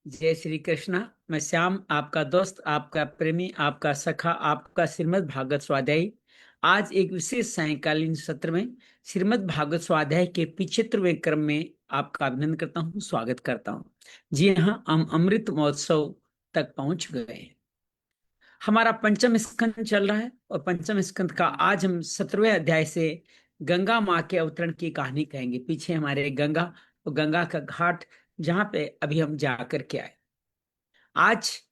जय श्री कृष्णा। मैं श्याम, आपका दोस्त, आपका प्रेमी, आपका सखा, आपका श्रीमद् भागवत स्वाध्यायी। आज एक विशेष सायंकालीन सत्र में श्रीमद् भागवत स्वाध्याय के 75वें क्रम में आपका अभिनंदन करता हूँ, स्वागत करता हूँ। जी हाँ, हम अमृत महोत्सव तक पहुंच गए हैं। हमारा पंचम स्कंद चल रहा है और पंचम स्कंद का आज हम 17वें अध्याय से गंगा माँ के अवतरण की कहानी कहेंगे। पीछे हमारे गंगा और गंगा का घाट, जहां पे अभी हम जाकर के आए। आज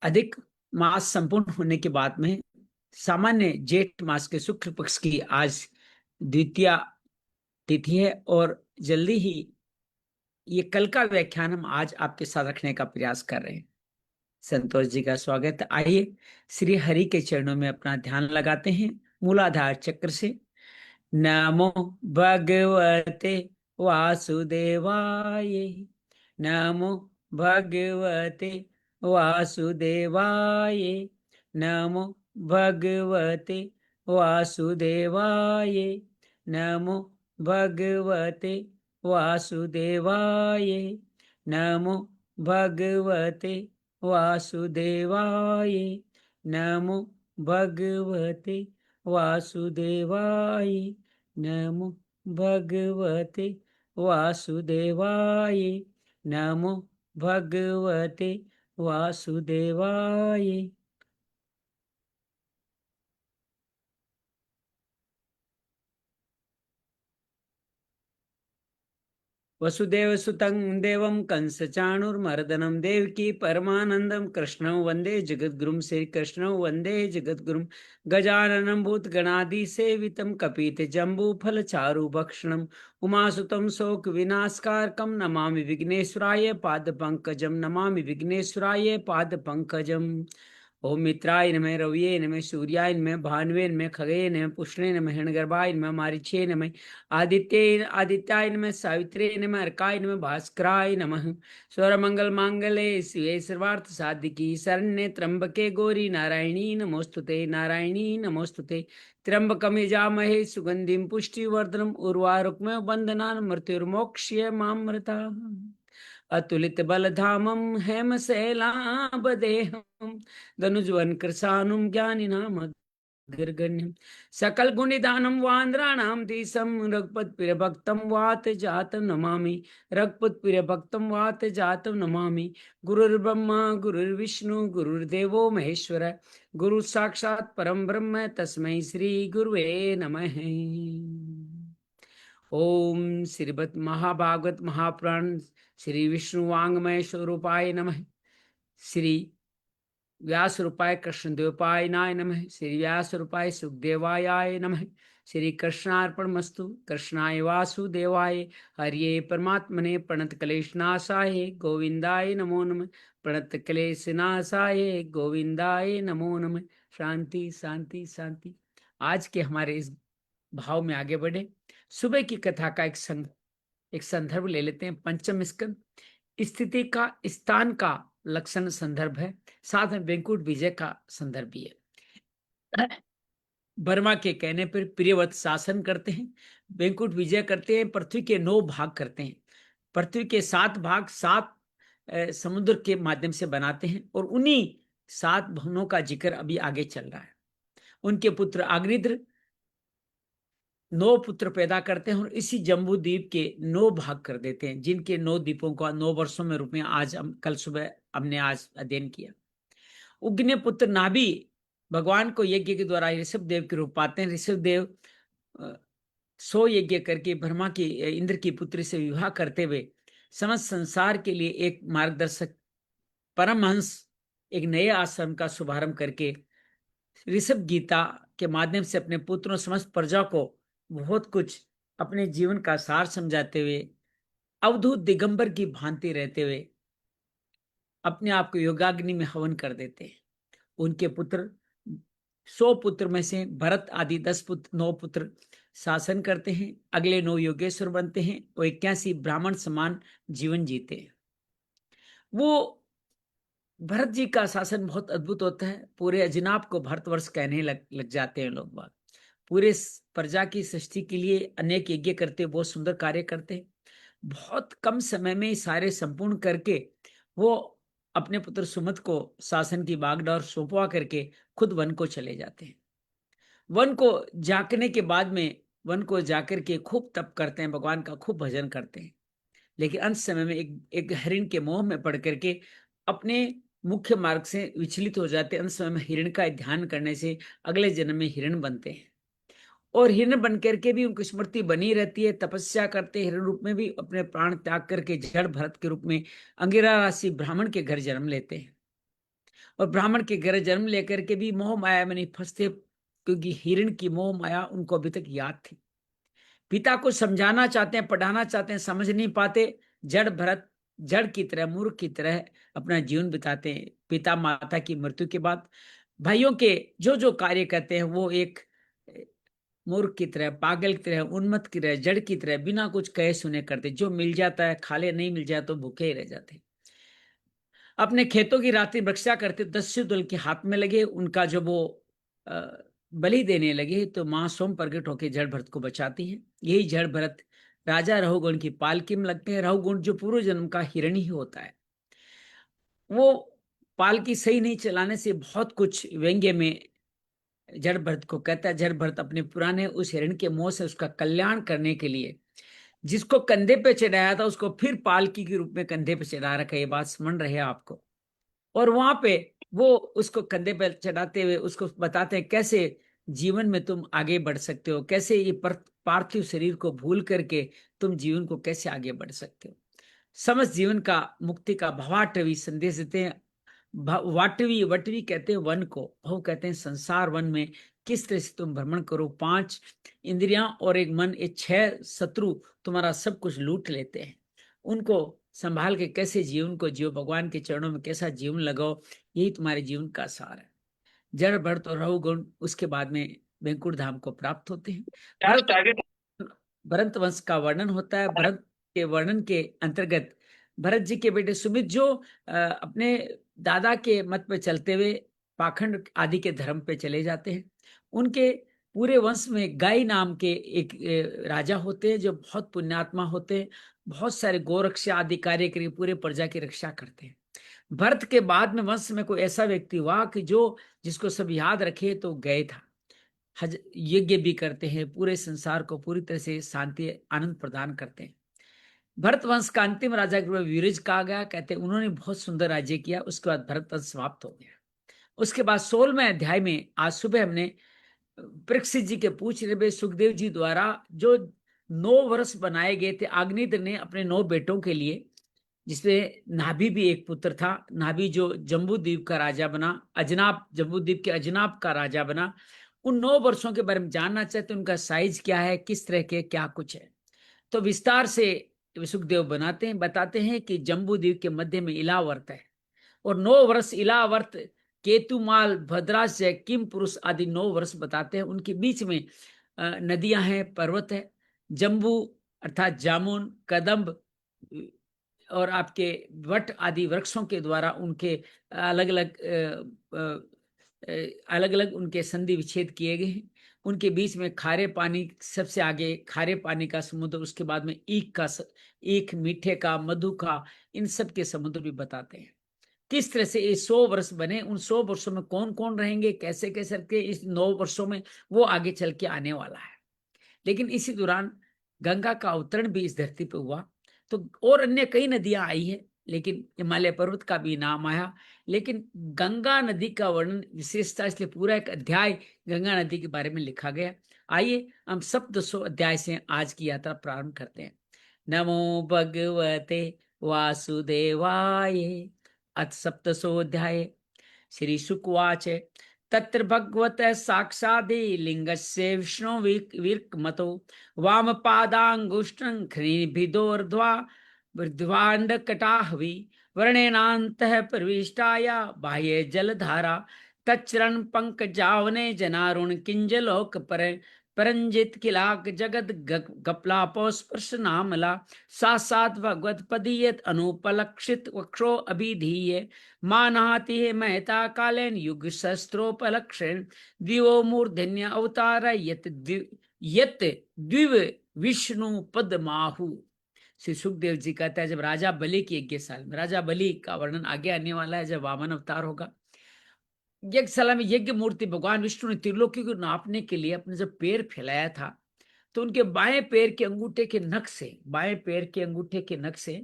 अधिक मास संपूर्ण होने के बाद में सामान्य जेठ मास के शुक्ल पक्ष की आज द्वितीया तिथि है और जल्दी ही ये कल का व्याख्यान हम आज आपके साथ रखने का प्रयास कर रहे हैं। संतोष जी का स्वागत है। आइए श्री हरि के चरणों में अपना ध्यान लगाते हैं मूलाधार चक्र से। नमो भगवते वासुदेवाय। नमो भगवते वासुदेवाय। नमो भगवते वासुदेवाय। नमो भगवते वासुदेवाय। नमो भगवते वासुदेवाय। नमो भगवते वासुदेवाय। नमो भगवते वासुदेवाय। नमो भगवते वासुदेवाय। वसुदेव सुतं देवं कंस चाणूरमर्दनं देवकी परमानंदं कृष्णं वंदे जगद्गुरुं। श्री कृष्णं वंदे जगद्गुरुं। गजाननं भूतगणादिसेवितं कपितजम्बूफलचारुभक्षणं उमासुतं शोकविनाशकारकं नमामि विघ्नेश्वराय पादपङ्कजं। नमामि विघ्नेश्वराय पादपङ्कजम्। ओम मित्राय नमः, रवये नमः, सूर्याय नमः, भानुवे नमः, खगये नमः, पुष्णे नमः, हिरण्यगर्भाय नमः, मारीचे नमः, आदित्याय नमः, सावित्रे नमः, अर्काय नमः, भास्कराय नमः। सर्वमंगल मांगल्ये शिवे सर्वार्थ साधिकी शरण्ये त्र्यंबके गौरी नारायणी नमोस्तुते। नारायणी नमोस्तुते। त्र्यंबकं यजामहे सुगंधिं पुष्टिवर्धनम् उर्वारुकमेव बन्धनान् मृत्युर्मोक्ष्य मामृताः। अतुलित बलधामं हेमशैलाभदेहं धनुज्वन कृशानुं ज्ञानिनाम् अग्रगण्यं सकल गुणिदानं वान्द्राणां दिशं रघुपत प्रिय भक्तं वात जातं नमामि। रघुपत प्रिय भक्तं वात जातं नमामि। गुरुर्ब्रह्मा गुरुर्विष्णु गुरुर्देवो महेश्वर गुरु साक्षात् परम ब्रह्म तस्मै श्री गुरुवे नमः। ओम श्रीमद् महाभागवत महापुराण श्री विष्णु वांग्मय स्वरूपाय नमः। श्री व्यास रूपाय कृष्णदेवपाय नाय नमः। श्री व्यास रूपाय सुखदेवाय नमः। श्री कृष्णार्पणमस्तु। कृष्णाय वासुदेवाय हरिये परमात्मने प्रणत क्लेशनाशाय गोविंदाय नमो नमः। प्रणत क्लेशनाशाय गोविंदाय नमो नमः। शांति शांति शांति। आज के हमारे इस भाव में आगे बढ़े। सुबह की कथा का एक संदर्भ ले लेते हैं। पंचम स्कंद स्थिति का, स्थान का लक्षण संदर्भ है, साथ में वेंकुट विजय का संदर्भ भी है। बर्मा के कहने पर प्रियव्रत शासन करते हैं, वेंकुट विजय करते हैं, पृथ्वी के 9 भाग करते हैं। पृथ्वी के 7 भाग 7 समुद्र के माध्यम से बनाते हैं और उन्हीं 7 भवनों का जिक्र अभी आगे चल रहा है। उनके पुत्र अग्निद्र 9 पुत्र पैदा करते हैं और इसी जम्बू द्वीप के 9 भाग कर देते हैं, जिनके 9 द्वीपों का 9 वर्षों में रूप में आज हम कल सुबह हमने आज अध्ययन किया। उग्ने पुत्र नाभि भगवान को यज्ञ के द्वारा ऋषभ देव के रूप पाते हैं। ऋषभ देव 100 यज्ञ करके ब्रह्मा की इंद्र की पुत्री से विवाह करते हुए समस्त संसार के लिए एक मार्गदर्शक परमहंस एक नए आश्रम का शुभारंभ करके ऋषभ गीता के माध्यम से अपने पुत्रों समस्त प्रजा को बहुत कुछ अपने जीवन का सार समझाते हुए अवधूत दिगंबर की भांति रहते हुए अपने आप को योगाग्नि में हवन कर देते हैं। उनके पुत्र 100 पुत्र में से भरत आदि 10 पुत्र 9 पुत्र शासन करते हैं। अगले 9 योगेश्वर बनते हैं और 81 ब्राह्मण समान जीवन जीते हैं। वो भरत जी का शासन बहुत अद्भुत होता है। पूरे अजनाब को भारतवर्ष कहने लग जाते हैं लोग बात। पूरे प्रजा की सृष्टि के लिए अनेक यज्ञ करते, बहुत सुंदर कार्य करते हैं। बहुत कम समय में सारे संपूर्ण करके वो अपने पुत्र सुमंत को शासन की बागडोर सौंपवा करके खुद वन को चले जाते हैं। वन को जाकने के बाद में वन को जाकर के खूब तप करते हैं, भगवान का खूब भजन करते हैं, लेकिन अंत समय में एक हरिण के मोह में पड़ करके अपने मुख्य मार्ग से विचलित हो जाते हैं। अंत समय में हिरण का ध्यान करने से अगले जन्म में हिरण बनते हैं और हिरण बन करके भी उनकी स्मृति बनी रहती है। तपस्या करते हिरण रूप में भी अपने प्राण त्याग करके जड़ भरत के रूप में अंगिरा राशि ब्राह्मण के घर जन्म लेते हैं और ब्राह्मण के घर जन्म लेकर के भी मोह माया में नहीं फंसते, क्योंकि हिरण की मोह माया उनको अभी तक याद थी। पिता को समझाना चाहते हैं, पढ़ाना चाहते हैं, समझ नहीं पाते। जड़ भरत जड़ की तरह, मूर्ख की तरह अपना जीवन बिताते हैं। पिता माता की मृत्यु के बाद भाइयों के जो जो कार्य करते हैं वो एक मूर्ख की तरह, पागल की तरह, उन्मत्त की तरह, जड़ की तरह बिना कुछ कहे सुने करते। जो मिल जाता है खा ले, नहीं मिल जाए तो भूखे ही रह जाते। अपने खेतों की रात्रि रक्षा करते। दस्यु दल के हाथ में लगे, उनका जब वो बलि देने लगे तो मां सोम प्रकट होकर जड़ भरत को बचाती है। यही जड़ भरत राजा रहुगुण की पालकी में लगते हैं। रहुगुण जो पूर्व जन्म का हिरण ही होता है, वो पालकी सही नहीं चलाने से बहुत कुछ व्यंग्य में जड़ भरत को कहता है। जड़ भरत अपने पुराने उस हिरण के मोह से उसका कल्याण करने के लिए जिसको कंधे पे चढ़ाया था उसको फिर पालकी के रूप में कंधे पे चढ़ा रखा है। ये बात स्मरण रहे आपको। और वहां पे वो उसको कंधे पे चढ़ाते हुए उसको बताते हैं कैसे जीवन में तुम आगे बढ़ सकते हो, कैसे ये पार्थिव शरीर को भूल करके तुम जीवन को कैसे आगे बढ़ सकते हो। समस्त जीवन का मुक्ति का भवाटवी संदेश देते हैं। वाटवी वटवी कहते हैं वन को, भव कहते हैं संसार। वन में किस तरह से तुम भ्रमण करो। 5 इंद्रियां और एक मन, ये 6 शत्रु तुम्हारा सब कुछ लूट लेते हैं। उनको संभाल के कैसे जीवन को जियो, भगवान के चरणों में कैसा जीवन लगाओ, यही तुम्हारे जीवन का सार है। जड़ भरत और रहुगुण उसके बाद में बैंकुट धाम को प्राप्त होते हैं। भरत वंश का वर्णन होता है। भरत के वर्णन के अंतर्गत भरत जी के बेटे सुमित जो अपने दादा के मत पे चलते हुए पाखंड आदि के धर्म पे चले जाते हैं। उनके पूरे वंश में गाय नाम के एक राजा होते हैं जो बहुत पुण्यात्मा होते हैं। बहुत सारे गोरक्षा आदि कार्य करके पूरे प्रजा की रक्षा करते हैं। भरत के बाद में वंश में कोई ऐसा व्यक्ति हुआ कि जो जिसको सब याद रखे तो गए था। हज यज्ञ भी करते हैं, पूरे संसार को पूरी तरह से शांति आनंद प्रदान करते हैं। भरत वंश का अंतिम राजा के रूप में वीरज कहा गया। कहते हैं उन्होंने बहुत सुंदर राज्य किया। उसके बाद भरत वंश समाप्त हो गया। उसके बाद 16वें अध्याय में आज सुबह हमने परीक्षित जी के पूछने पे सुखदेव जी द्वारा जो 9 वर्ष बनाए गए थे अग्निद्र ने अपने 9 बेटों के लिए, जिसमें नाभि भी एक पुत्र था। नाभि जो जम्बूद्वीप का राजा बना, अजनाब जम्बूद्वीप के अजनाब का राजा बना। उन 9 वर्षों के बारे में जानना चाहते हैं, उनका साइज क्या है, किस तरह के क्या कुछ है। तो विस्तार से सुखदेव बताते हैं कि जम्बूद्वीप के मध्य में इलावर्त है और 9 वर्ष इलावर्त, केतुमाल, भद्रास्य, किम पुरुष आदि 9 वर्ष बताते हैं। उनके बीच में नदियां हैं, पर्वत है। जम्बू अर्थात जामुन, कदम्ब और आपके वट आदि वृक्षों के द्वारा उनके अलग अलग उनके संधि विच्छेद किए गए हैं। उनके बीच में खारे पानी, सबसे आगे खारे पानी का समुद्र, उसके बाद में ईख, मीठे का, मधु का, इन सब के समुद्र भी बताते हैं। किस तरह से ये 100 वर्ष बने, उन 100 वर्षों में कौन कौन रहेंगे, कैसे कैसे के इस 9 वर्षों में, वो आगे चल के आने वाला है। लेकिन इसी दौरान गंगा का अवतरण भी इस धरती पर हुआ। तो और अन्य कई नदियां आई है, लेकिन हिमालय पर्वत का भी नाम आया। लेकिन गंगा नदी का वर्णन विशेषता, इसलिए पूरा एक अध्याय गंगा नदी के बारे में लिखा गया। आइए हम सप्तसो अध्याय से आज की यात्रा प्रारंभ करते हैं। नमो भगवते वासुदेवाय। अथ सप्तसोऽध्याय। श्री शुकवाच तत्र भगवत साक्षादि लिंगस्य विष्णु वीर्कमतो वामपादांगुष्ठं ख्रीभिदोर्ध्वा वृद्ध्वांडकटाहवि वर्णेनान्तः प्रविष्टाया बाह्ये जलधारा तच्चरण पंकजावने जनारुण किंजलोक परंजित किलाक जगद गपलापो स्पर्श नामला साक्षात् भगवत पदीयत अनुपलक्षित वक्षो अभिधीये मानाति महता कालेन युग शस्त्रोपलक्षण दिवो मूर्धन्य अवतार यत द्विव विष्णु पदमाहु। श्री सुखदेव जी कहता है, जब राजा बलि की यज्ञशाला में, राजा बलि का वर्णन आगे आने वाला है, जब वामन अवतार होगा, यज्ञशाला में यज्ञ मूर्ति भगवान विष्णु ने त्रिलोकी को नापने के लिए अपने जब पैर फैलाया था, तो उनके बाएं पैर के अंगूठे के नख से, बाएं पैर के अंगूठे के नख से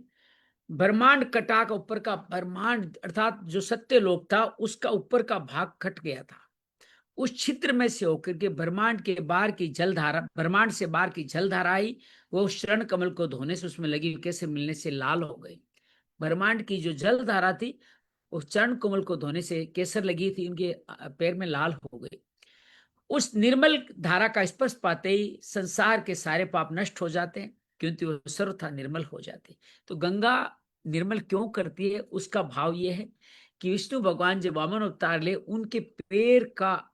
ब्रह्मांड कटा का ऊपर का ब्रह्मांड अर्थात जो सत्य लोक था उसका ऊपर का भाग कट गया था। उस छिद्र में से होकर के ब्रह्मांड के बाहर की जलधारा, ब्रह्मांड से बाहर की जलधारा आई, वो शरण कमल को धोने से उसमें लगी कैसे मिलने से लाल हो गई। ब्रह्मांड की जो जलधारा थी उस चरण कमल को धोने से केसर लगी थी, उनके पैर में लाल हो गई। उस निर्मल धारा का स्पर्श पाते ही संसार के सारे पाप नष्ट हो जाते हैं, क्योंकि वो सर्वथा निर्मल हो जाती है। तो गंगा निर्मल क्यों करती है, उसका भाव ये है कि विष्णु भगवान जब वामन अवतार ले, उनके पैर का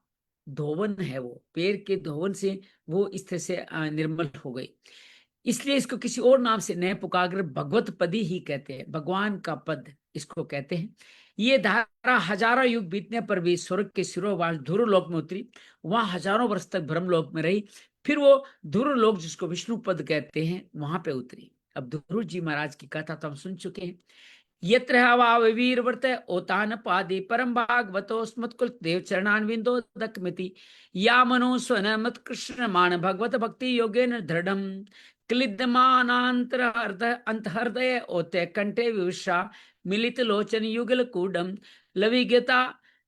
धोवन है, वो पैर के धोवन से वो इस तरह से निर्मल हो गई। इसलिए इसको किसी और नाम से नए पुकार भगवत पदी ही कहते हैं, भगवान का पद इसको कहते हैं। ये धारा हजारों युग बीतने पर भी स्वर्ग के सिरोवास ध्रुव लोक में उतरी, वहां हजारों वर्ष तक ब्रह्म लोक में रही, फिर वो ध्रुव लोक जिसको विष्णु पद कहते हैं वहां पे उतरी। अब ध्रुव जी महाराज की कथा तो हम सुन चुके हैं। यत्र हवा वीर वर्त ओतान पादे परम भागवतो स्मत्कुल देव चरणान्विंदो दकमिति या मनो स्वन मत कृष्ण मान भगवत भक्ति योगेन दृढ़म क्लिदमानांतर अंतहृदय ओते कंठे विवशा मिलित लोचन युगल कूडम लविगता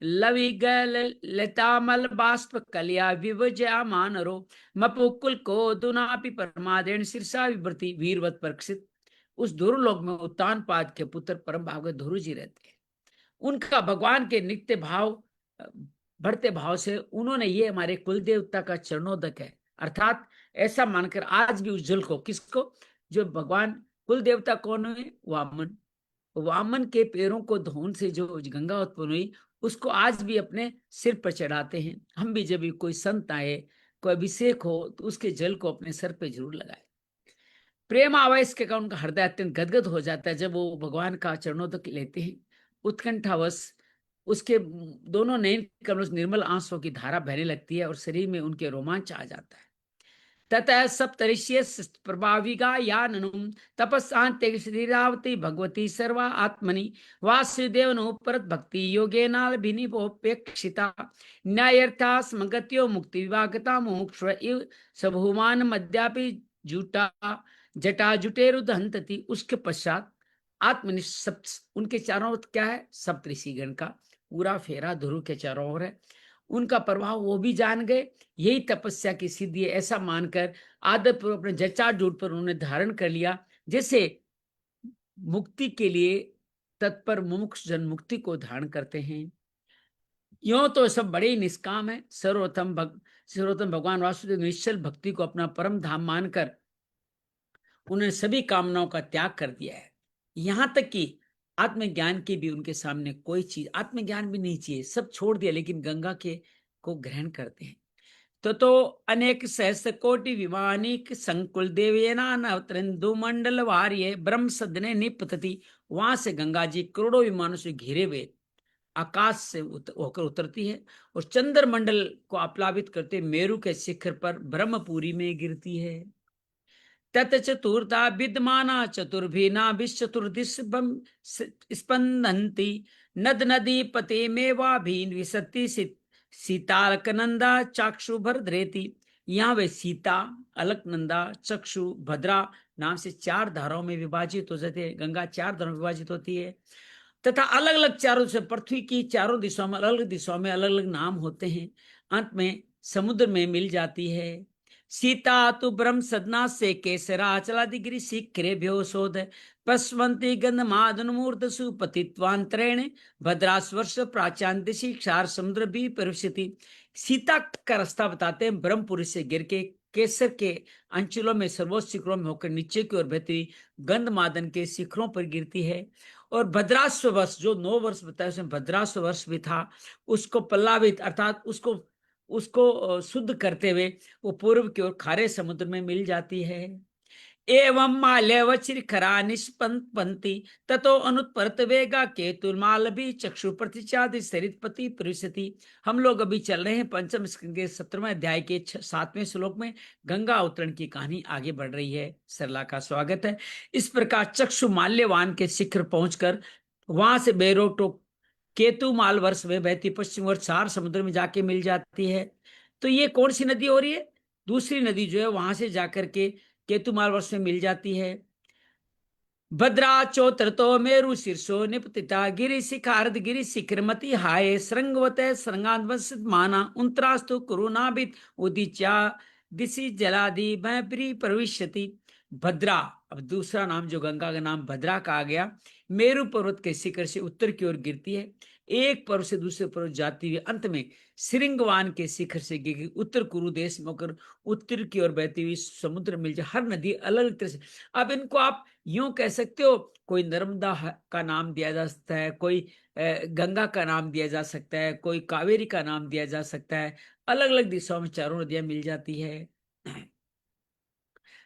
लविगल लतामल बाष्प कलिया विभज्या मानरो मपुकुल को दुनापि परमादेन शीर्षा विवृति वीरवत परीक्षित। उस ध्रुव लोक में उत्तान पाद के पुत्र परम भागवत ध्रुव जी रहते हैं। उनका भगवान के नित्य भाव, बढ़ते भाव से उन्होंने ये हमारे कुल देवता का चरणोदक है, अर्थात ऐसा मानकर आज भी उस जल को, किसको, जो भगवान कुल देवता कौन हुए, वामन, वामन के पैरों को धोने से जो गंगा उत्पन्न हुई उसको आज भी अपने सिर पर चढ़ाते हैं। हम भी जब भी कोई संत आए, कोई अभिषेक हो, तो उसके जल को अपने सर पे जरूर लगाए। प्रेम आवेश के कारण उनका हृदय अत्यंत गदगद हो जाता है जब वो भगवान का चरणोदक लेते हैं। उत्कंठावश उसके दोनों नयन कमलों से निर्मल आंसुओं की धारा बहने लगती है और शरीर में उनके रोमांच आ जाता है। ततः सप्तऋष्य प्रभाविगा या ननुम तपस्सांते श्रीरावती भगवती सर्वा आत्मनि वासुदेव परत भक्ति योगेनाल भिनिपोपेक्षिता न्यायर्था स्मगत्यो मुक्ति विभागता मोक्ष इव सबहुमान मध्यापि जुटा जटा जुटेरुदहंतति। उसके पश्चात आत्मनि उनके चारों ओर क्या है, सप्तऋषि गण का पूरा फेरा ध्रुव के चारों ओर है। उनका प्रभाव वो भी जान गए, यही तपस्या की सिद्धि है ऐसा मानकर आदत पूर्वक अपने जचा जूट पर उन्होंने धारण कर लिया। जैसे मुक्ति के लिए तत्पर मुमुक्ष जन मुक्ति को धारण करते हैं, यूं तो सब बड़े ही निष्काम है। सर्वोत्तम भगवान वासुदेव निश्चल भक्ति को अपना परम धाम मानकर उन्होंने सभी कामनाओं का त्याग कर दिया है। यहां तक कि आत्मज्ञान की भी उनके सामने कोई चीज, आत्मज्ञान भी नहीं चाहिए, सब छोड़ दिया, लेकिन गंगा के को ग्रहण करते हैं। तो अनेक सहस्र कोटि विमानिक संकुल देवेनावतरिंदु मंडल वार्य ब्रह्म सदने निपतति। वहां से गंगा जी करोड़ों विमानों से घिरे हुए आकाश से होकर उतरती है और चंद्र मंडल को आप्लावित करते मेरु के शिखर पर ब्रह्मपुरी में गिरती है। तत चतुर्था विद्यमाना चतुर्भिना विश्चतुर्दिश स्पंदन्ति नद नदी पते मेवाभीन विसति सीतालकनंदा चाक्षु भद्रेति। यहाँ वे सीता, अलकनंदा, चक्षु, भद्रा नाम से चार धाराओं में विभाजित हो जाते हैं। गंगा चार धाराओं में विभाजित होती है तथा अलग अलग चारों से पृथ्वी की चारों दिशाओं में अलग अलग दिशाओं में अलग अलग नाम होते हैं। अंत में समुद्र में मिल जाती है। सीता तु ब्रह्म सदना से केसराचलादिगिरी शीघ्रे भ्योशोध पश्वंती गंधमादनुमूर्त सुपतित्वांतरेण भद्रास्वर्ष प्राचान दिशी क्षार समुद्र भी परिस्थिति। सीता का रास्ता बताते हैं, ब्रह्मपुरी से गिर के केसर के अंचलों में सर्वोच्च शिखरों में होकर नीचे की ओर बहती गंधमादन के शिखरों पर गिरती है। और भद्रास्व वर्ष, जो 9 वर्ष बताया उसमें भद्रास्व वर्ष भी था, उसको पल्लावित अर्थात उसको शुद्ध करते हुए वो पूर्व की ओर खारे समुद्र में मिल जाती है। एवं माल्यवचिरखरा निष्पन्ति ततो अनुत्परत वेगा केतुर्मालभी चक्षु प्रतिचादि सरितपति प्रविशति। हम लोग अभी चल रहे हैं पंचम स्कंद के 17वें अध्याय के 7वें श्लोक में। गंगा अवतरण की कहानी आगे बढ़ रही है। सरला का स्वागत है। इस प्रकार चक्षु माल्यवान के शिखर पहुंचकर वहां से बेरोटो केतु माल वर्ष में बहती पश्चिम और 4 समुद्र में जाके मिल जाती है। तो ये कौन सी नदी हो रही है? दूसरी नदी जो है वहां से जाकर के केतुमाल वर्ष में मिल जाती है। भद्रा चौत्रतो मेरु शीर्षो निपतिता गिरि शिखार्द गिरि शिखरमति हाय श्रृंगवत श्रृंगान्वसित माना उन्तरास्तु कुरुनाभित उदिच्या दिशि जलादि भयप्री प्रविश्यति। भद्रा, अब दूसरा नाम जो गंगा का नाम भद्रा कहा गया, मेरु पर्वत के शिखर से उत्तर की ओर गिरती है। एक पर्वत से दूसरे पर्वत जाती हुई अंत में श्रृंगवान के शिखर से गिर उत्तर कुरु देश में होकर उत्तर की ओर बहती हुई समुद्र मिल जाए। हर नदी अलग अलग तरह से। अब इनको आप यूं कह सकते हो, कोई नर्मदा का नाम दिया जा सकता है, कोई गंगा का नाम दिया जा सकता है, कोई कावेरी का नाम दिया जा सकता है। अलग अलग दिशाओं में चारों नदियां मिल जाती है।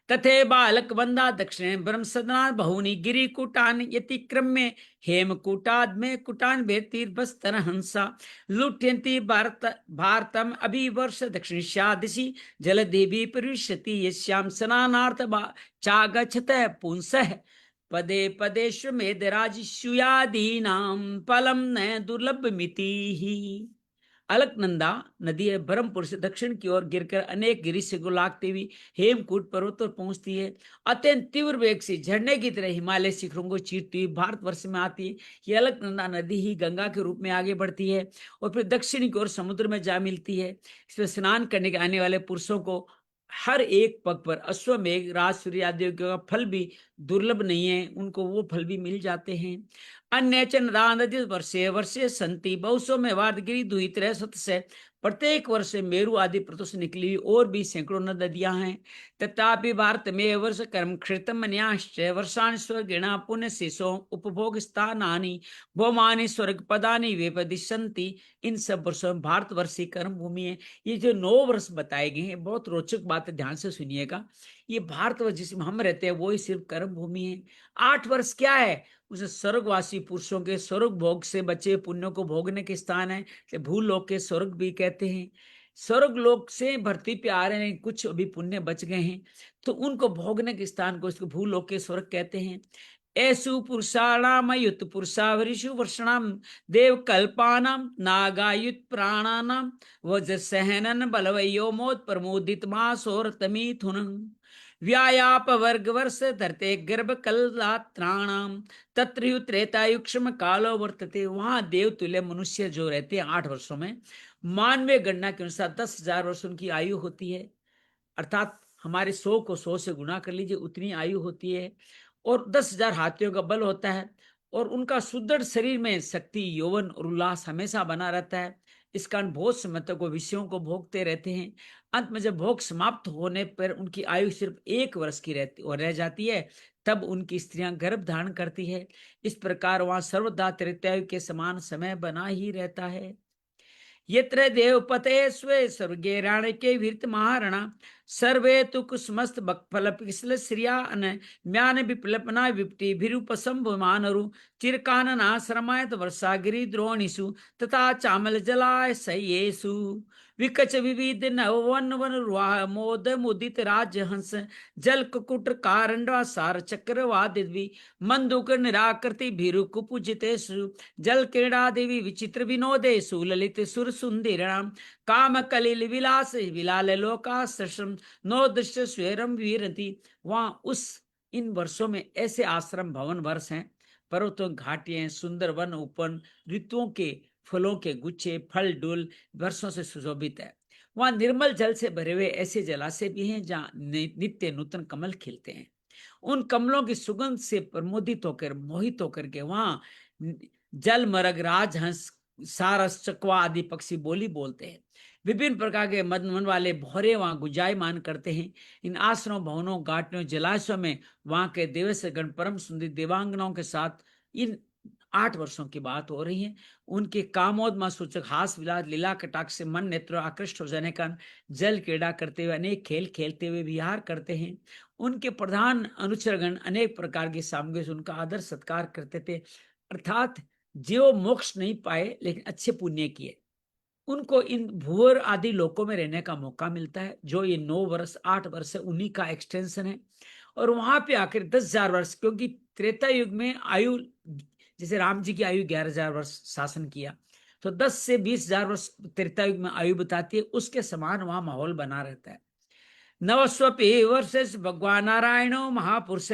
तथे बालक बंदा दक्षिण ब्रह्म सदना बहुनी गिरी कुटान यतिक्रम्य हेमकूटाद में कुटान भेतीर बस्तर हंसा लुठ्यंती भारतम अभिवर्ष दक्षिणा दिशि जलदेवी प्रविशति यश्याम स्नानार्थ चागछत पुंसः पदे पदेश्वमेध राजस्युयादीनां फलम न दुर्लभ मिति। अलकनंदा नदी है ब्रह्मपुर से दक्षिण की ओर गिरकर अनेक गिरी से लागती हुई हेमकूट पर्वत पर पहुंचती है। अत्यंत तीव्र वेग से झरने की तरह हिमालय शिखरों को चीरती हुई भारतवर्ष में आती है। यह अलकनंदा नदी ही गंगा के रूप में आगे बढ़ती है और फिर दक्षिण की ओर समुद्र में जा मिलती है। इसमें स्नान करने के आने वाले पुरुषों को हर एक पग पर अश्वमेघ राज सूर्य आदि का फल भी दुर्लभ नहीं है, उनको वो फल भी मिल जाते हैं। अन्य चंद्रानदि वर्षे वर्षे संति बहुसो में वादगिरी दुहित सत से प्रत्येक वर्ष से मेरु आदि प्रतुष निकली और भी सैकड़ों नदियां हैं। तथापि भारत में वर्ष कर्म क्षितम न्याश्च वर्षाण स्वर्गिणा पुण्य शिशो उपभोग स्थानानि भौमानि स्वर्ग पदानि वेपदिशंति। इन सब वर्षों में भारतवर्ष की कर्म भूमि है। ये जो 9 वर्ष बताए गए हैं, बहुत रोचक बात है, ध्यान से सुनिएगा। ये भारतवर्ष जिसमें हम रहते हैं वो ही सिर्फ कर्म भूमि है। 8 वर्ष क्या है? उसे स्वर्गवासी पुरुषों के स्वर्ग भोग से बचे पुण्यों को भोगने के स्थान है। भूलोक के स्वर्ग भी कहते हैं। स्वर्ग लोक से भर्ती पे आ रहे हैं, कुछ अभी पुण्य बच गए हैं तो उनको भोगने के स्थान को इसको भूलोक के स्वर्ग कहते हैं। ऐसु पुरुषाणाम युत पुरुषावरिषु वर्षणाम देव कल्पानाम नागायुत प्राणानाम वज सहनन बलवयो मोद प्रमोदित मासोर तमिथुन व्यायाप वर्ग वर्ष धरते गर्भ कलत्राणाम तत्रयु त्रेतायुक्षम कालो वर्तते। वहां देवतुल्य मनुष्य जो रहते हैं 8 वर्षों में, मानवीय गणना के अनुसार 10,000 वर्ष उनकी आयु होती है। अर्थात हमारे 100 को 100 से गुना कर लीजिए, उतनी आयु होती है। और 10,000 हाथियों का बल होता है और उनका सुदृढ़ शरीर में शक्ति यौवन और उल्लास हमेशा बना रहता है। इस कारण बहुत समय तक वो विषयों को भोगते रहते हैं। अंत में जब भोग समाप्त होने पर उनकी आयु सिर्फ 1 वर्ष की रहती और रह जाती है, तब उनकी स्त्रियां गर्भ धारण करती है। इस प्रकार वहां सर्वदा त्रेतायु के समान समय बना ही रहता है। यत्र देवपते स्वे स्वर्गे राणके वीरत महारणा सर्वे तु कुसमस्त बकफल पिसल श्रिया अन म्यान विप्लपना विपटी भिरुपसंभमानरु चिरकानना श्रमायत वर्षागिरी द्रोणिषु तथा चामल जलाय सयेषु विकच विविध नवन वन रुआ मोद मुदित राजहंस जल कुकुट कारंडा सार चक्रवादिद्वि मंदुक निराकृति भीरु कुपुजितेषु जल क्रीड़ा देवी विचित्र विनोदेषु ललित सुर सुंदराम काम कलिल विलास विलाल लोका सशम नो दृश्य स्वेरम वीरति। वहां उस इन वर्षों में ऐसे आश्रम भवन वर्ष हैं, पर्वतों घाटियां, सुंदर वन उपवन, ऋतुओं के फलों के गुच्छे फल डुल वर्षों से सुशोभित है। वहां निर्मल जल से भरे हुए ऐसे जलाशय भी हैं जहां नित्य नूतन कमल खिलते हैं। उन कमलों की सुगंध से प्रमोदित होकर मोहित होकर के वहां जल मरग राजहंस सारस चकवा आदि पक्षी बोली बोलते हैं। विभिन्न प्रकार के मन वाले भौरे वहां गुंजायमान करते हैं। इन आश्रमों भवनों घाटियों जलाशयों में वहां के देवस्य गण परम सुंदर देवांगनाओं के साथ इन 8 वर्षों की बात हो रही है। उनके कामोद सूचक हास विलास लीला कटाक्ष से मन नेत्र आकृष्ट हो जाने का जल क्रीड़ा करते हुए अनेक खेल खेलते हुए विहार करते हैं। उनके प्रधान अनुचरगण अनेक प्रकार की सामग्री से उनका आदर सत्कार करते थे। अर्थात जो मोक्ष नहीं पाए लेकिन अच्छे पुण्य किए, उनको इन भूवर आदि लोकों में रहने का मौका मिलता है। जो ये 9 वर्ष 8 वर्ष है उन्हीं का एक्सटेंशन है। और वहां पे आकर 10,000 वर्ष, क्योंकि त्रेता युग में आयु, जैसे राम जी की आयु 11,000 वर्ष शासन किया, तो 10 से 20,000 वर्ष त्रेता युग में आयु बताती है। उसके समान वहां माहौल बना रहता है। नवस्वपि वर्ष भगवान नारायणो महापुरुष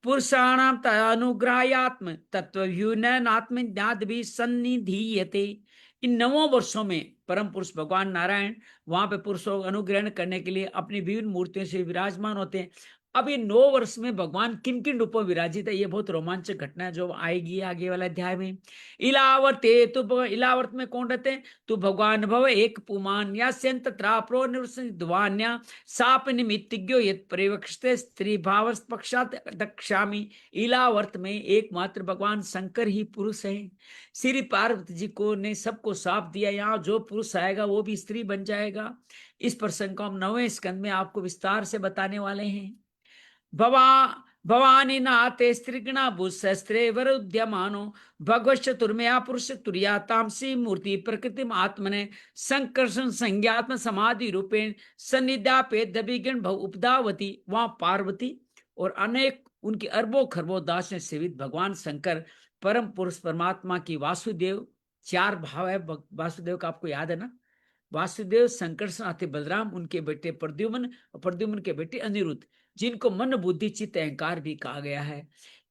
पुरुषाणाम अनुग्रहात्म तत्व ज्ञात भी सन्निधीयते। इन 9 वर्षों में परम पुरुष भगवान नारायण वहां पे पुरुषों अनुग्रहण करने के लिए अपनी विभिन्न मूर्तियों से विराजमान होते हैं। अब ये 9 वर्ष में भगवान किन किन रूपों में विराजित है, ये बहुत रोमांचक घटना है जो आएगी आगे वाले अध्याय में। इलावर्ते तो इलावर्त में कौन रहते हैं? तो भगवान भव एक पुमान या त्राप्रो निर्वन्या साप निमित्तिज्ञो यत परिवक्षते स्त्री भाव पक्षात दक्षामी। इलावर्त में एकमात्र भगवान शंकर ही पुरुष है। श्री पार्वती जी को ने सबको साप दिया, यहाँ जो पुरुष आएगा वो भी स्त्री बन जाएगा। इस प्रसंग को हम 9वें स्कंद में आपको विस्तार से बताने वाले हैं। भवानी नाते स्त्रीगणा भूस्त्रे वरुद्यमानो भगवत चतुर्मया पुरुष तुरिया तामसी मूर्ति प्रकृति आत्मने संकर्षण संज्ञात्म समाधि रूपेण सन्निध्यापे दबिगण भव उपदावती। वहां पार्वती और अनेक उनके अरबों खरबों दास ने सेवित भगवान शंकर परम पुरुष परमात्मा की वासुदेव, 4 भाव है वासुदेव का, आपको याद है ना? वासुदेव, संकर्षण आते बलराम, उनके बेटे प्रद्युम्न और प्रद्युम्न के बेटे अनिरुद्ध, जिनको मन बुद्धि चित्त अहंकार भी कहा गया है।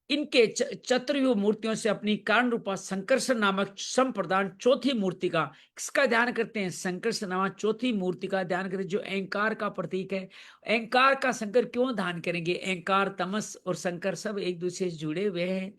इनके चतुर्युग मूर्तियों से अपनी कारण रूपा संकर्षण नामक संप्रदान चौथी मूर्ति का, किसका ध्यान करते हैं? संकर्षण नामक चौथी मूर्ति का ध्यान करते हैं, जो अहंकार का प्रतीक है। अहंकार का शंकर क्यों ध्यान करेंगे? अहंकार, तमस और शंकर सब एक दूसरे से जुड़े हुए हैं।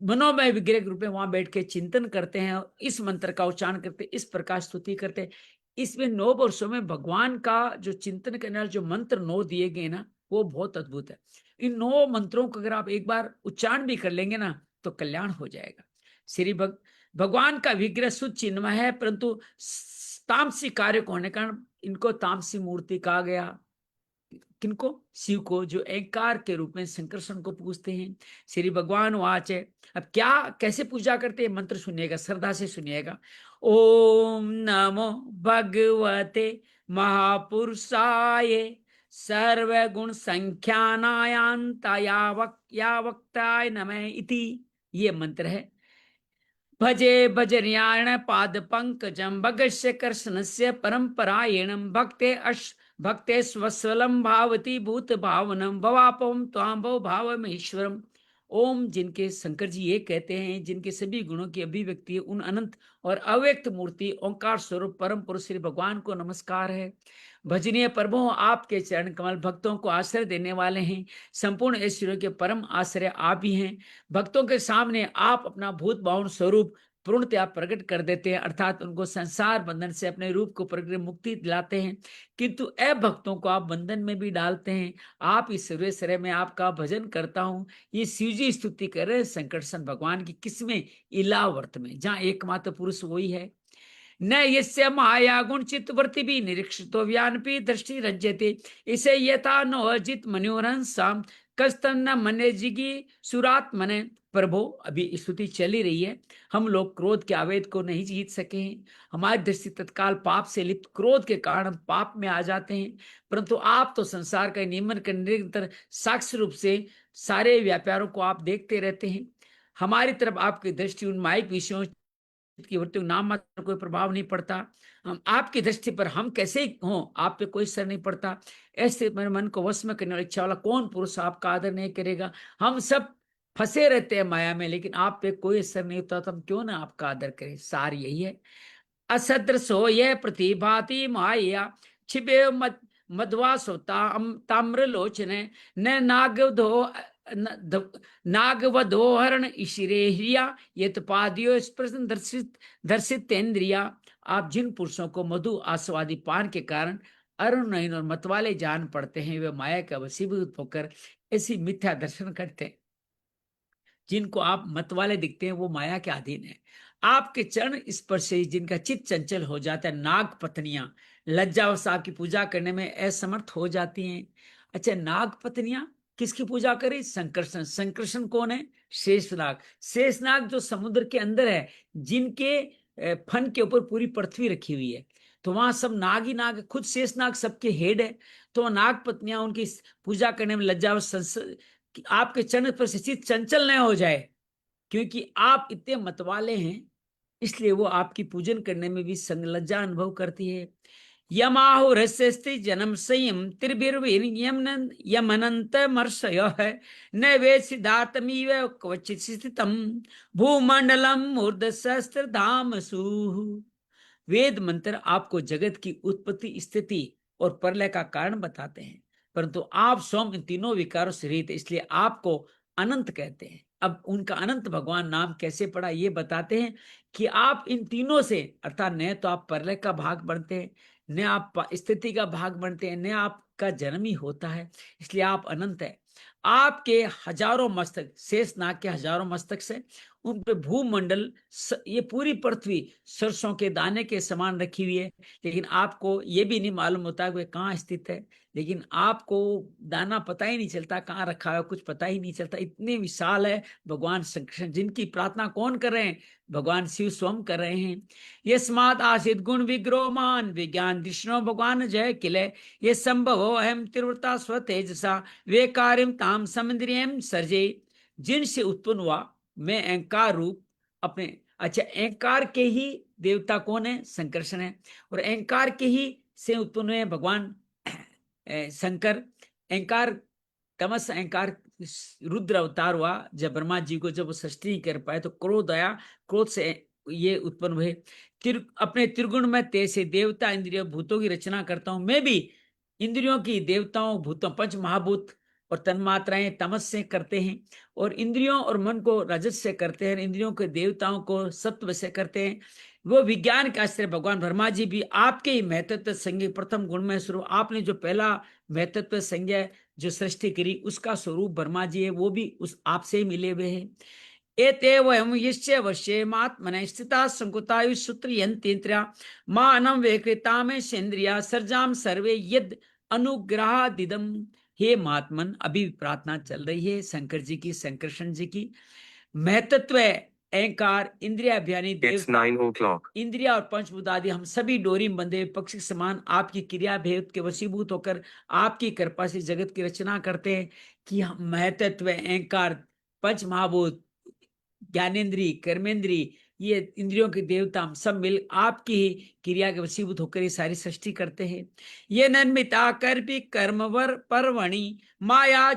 मनोमय विग्रह रूप में वहां बैठ के चिंतन करते हैं, इस मंत्र का उच्चारण करते, इस प्रकार स्तुति करते। इसमें 9 वर्षों में भगवान का जो चिंतन करने वाले जो मंत्र 9 दिए गए ना, वो बहुत अद्भुत है। इन 9 मंत्रों को अगर आप एक बार उच्चारण भी कर लेंगे ना तो कल्याण हो जाएगा। श्री भगवान का विग्रह शुद्ध चिन्मय है, परंतु तामसी कार्य को होने के कारण इनको तामसी मूर्ति कहा गया। किनको? शिव को, जो अहंकार के रूप में संकर्षण को पूजते हैं। श्री भगवान वाच है। अब क्या कैसे पूजा करते हैं? मंत्र सुनिएगा, श्रद्धा से सुनिएगा। ओम नमो भगवते महापुरुषाय सर्वगुण संख्यानायांताय नमः इति ये मंत्र है। भजे भजन्याण पाद पंकजम भगस्य कर्षणस्य परंपरायणम भक्ते स्वस्वलम भावती भूत भावनम भवापम त्वाम भव भाव महेश्वरम। ओम, जिनके शंकर जी ये कहते हैं, जिनके सभी गुणों की अभिव्यक्ति है, उन अनंत और अव्यक्त मूर्ति ओंकार स्वरूप परम पुरुष श्री भगवान को नमस्कार है। भजनीय प्रभु, आपके चरण कमल भक्तों को आश्रय देने वाले हैं। संपूर्ण ऐश्वर्यों के परम आश्रय आप ही हैं। भक्तों के सामने आप अपना भूत बाहुन स्वरूप पूर्णतया प्रकट कर देते हैं, अर्थात उनको संसार बंधन से अपने रूप को प्रकट मुक्ति दिलाते हैं। किंतु भक्तों को आप बंधन में भी डालते हैं। आप इस सर्वेश्वर में आपका भजन करता हूं, ये शिवजी स्तुति कर रहे हैं संकर्षण भगवान की। किसमें? इलावर्त में, जहां एकमात्र पुरुष वही है। न यस्य माया गुण चित्तवृत्ति भी निरीक्षितो व्यानपी दृष्टि रज्यते इसे यथा नो अजित मनोरंसाम कस्तन न मने जिगी सुरात मने। प्रभु, अभी स्तुति चली रही है, हम लोग क्रोध के आवेद को नहीं जीत सके हैं। हमारी दृष्टि तत्काल पाप से लिप्त, क्रोध के कारण हम पाप में आ जाते हैं। परंतु आप तो संसार का नियमन कर निरंतर साक्ष्य रूप से सारे व्यापारों को आप देखते रहते हैं। हमारी तरफ आपकी दृष्टि उन माइक विषयों की वृत्ति नाम मात्र कोई प्रभाव नहीं पड़ता। हम आपकी दृष्टि पर हम कैसे हों, आप पे कोई असर नहीं पड़ता। ऐसे मेरे मन को वश में करने वाला इच्छा वाला कौन पुरुष आपका आदर नहीं करेगा? हम सब फंसे रहते हैं माया में, लेकिन आप पे कोई असर नहीं होता, तो हम क्यों ना आपका आदर करें? सार यही है। असदृशो यह प्रतिभाति माया छिपे मध्वासो ताम्रलोचने न नागवधोहरण ईशिरेहिया यत पादियो स्पर्शन दर्शित इंद्रिया। आप जिन पुरुषों को मधु आस्वादी पान के कारण अरुण नयन और मतवाले जान पड़ते हैं, वे माया का वशीभूत होकर ऐसी मिथ्या दर्शन करते हैं। जिनको आप मत वाले दिखते हैं वो माया के अधीन है। आपके चरण स्पर्श से जिनका चित्त चंचल हो जाता है, नाग पत्नियां लज्जावश आपकी पूजा करने में असमर्थ हो जाती हैं। अच्छा, नाग पत्नियां किसकी पूजा करें? संकर्षण। संकर्षण कौन है? शेषनाग। शेषनाग जो समुद्र के अंदर है, जिनके फन के ऊपर पूरी पृथ्वी रखी हुई है, तो वहां सब नाग ही नाग, खुद शेषनाग सबके हेड है। तो नाग पत्नियां उनकी पूजा करने में लज्जावश, कि आपके चरण पर चित्त चंचल न हो जाए, क्योंकि आप इतने मतवाले हैं, इसलिए वो आपकी पूजन करने में भी संलज्जा अनुभव करती है। यमाहुरस्ति जन्म संयम यमनंत मर्षय न वे सिद्धातमीव क्वचित स्थितम भूमंडलम मूर्धशस्त्र धाम सुः। वेद मंत्र आपको जगत की उत्पत्ति, स्थिति और प्रलय का कारण बताते हैं, परंतु आप स्वयं इन तीनों विकारों से रहित, इसलिए आपको अनंत कहते हैं। अब उनका अनंत भगवान नाम कैसे पड़ा ये बताते हैं कि आप इन तीनों से, अर्थात न तो आप प्रलय का भाग बनते हैं, न आप स्थिति का भाग बनते हैं, न आपका जन्म ही होता है, इसलिए आप अनंत है। आपके हजारों मस्तक, शेष नाग के हजारों मस्तक से उन पे भूमंडल, ये पूरी पृथ्वी सरसों के दाने के समान रखी हुई है, लेकिन आपको ये भी नहीं मालूम होता कि कहाँ स्थित है। लेकिन आपको दाना पता ही नहीं चलता कहाँ रखा है, कुछ पता ही नहीं चलता, इतने विशाल है भगवान श्री कृष्ण, जिनकी प्रार्थना कौन कर रहे हैं? भगवान शिव स्वयं कर रहे हैं। यस्मात् आसित गुण विग्रोमान विज्ञान विष्णु भगवान जय किले ये संभव अहम तीव्रता स्व तेजसा वे कार्यम ताम समिंद्रियम सर्जे। जिनसे उत्पन्न हुआ मैं अहंकार रूप अपने, अच्छा अहंकार के ही देवता कौन है? संकर्षण है। और अहंकार के ही से उत्पन्न हुए भगवान शंकर। अहंकार, तमस अहंकार रुद्र अवतार हुआ जब ब्रह्मा जी को, जब वो सृष्टि नहीं कर पाए तो क्रोध आया, क्रोध से ये उत्पन्न हुए। अपने त्रिगुण में तेज से देवता इंद्रियों भूतों की रचना करता हूं। मैं भी इंद्रियों की देवताओं भूतों, पंच महाभूत और तन्मात्राएं तमस से करते हैं, और इंद्रियों और मन को रजस से करते हैं, इंद्रियों के देवताओं को सत्व से करते हैं। वो विज्ञान का आश्चर्य भगवान ब्रह्मा जी भी आपके ही महत्व संज्ञ प्रथम गुण में स्वरूप, आपने जो पहला महत्व संज्ञा जो सृष्टि करी उसका स्वरूप ब्रह्मा जी है, वो भी उस आपसे ही मिले हुए हैं। एते वयम यश्च वश्येमात्मन स्थिता संकुतायु सूत्र यंत्रिया मानम वेकृता में सेन्द्रिया सर्जाम सर्वे यद अनुग्रह दिदम। हे महात्मन, अभी प्रार्थना चल रही है शंकर जी की, संकर्षण जी की। महतत्व अहंकार इंद्रिया अभियानी इंद्रिया और पंचभूत आदि हम सभी डोरी में बंधे पक्षी समान आपकी क्रिया भेद के वशीभूत होकर आपकी कृपा से जगत की रचना करते हैं। कि हम महतत्व अहंकार पंच महाभूत ज्ञानेन्द्रीय कर्मेंद्रीय ये इंद्रियों के देवता हम सब मिल आपकी ही क्रिया के वशीभूत होकर ये सारी सृष्टि करते हैं। ये नन्मिता कर्पी कर्मवर परवणी माया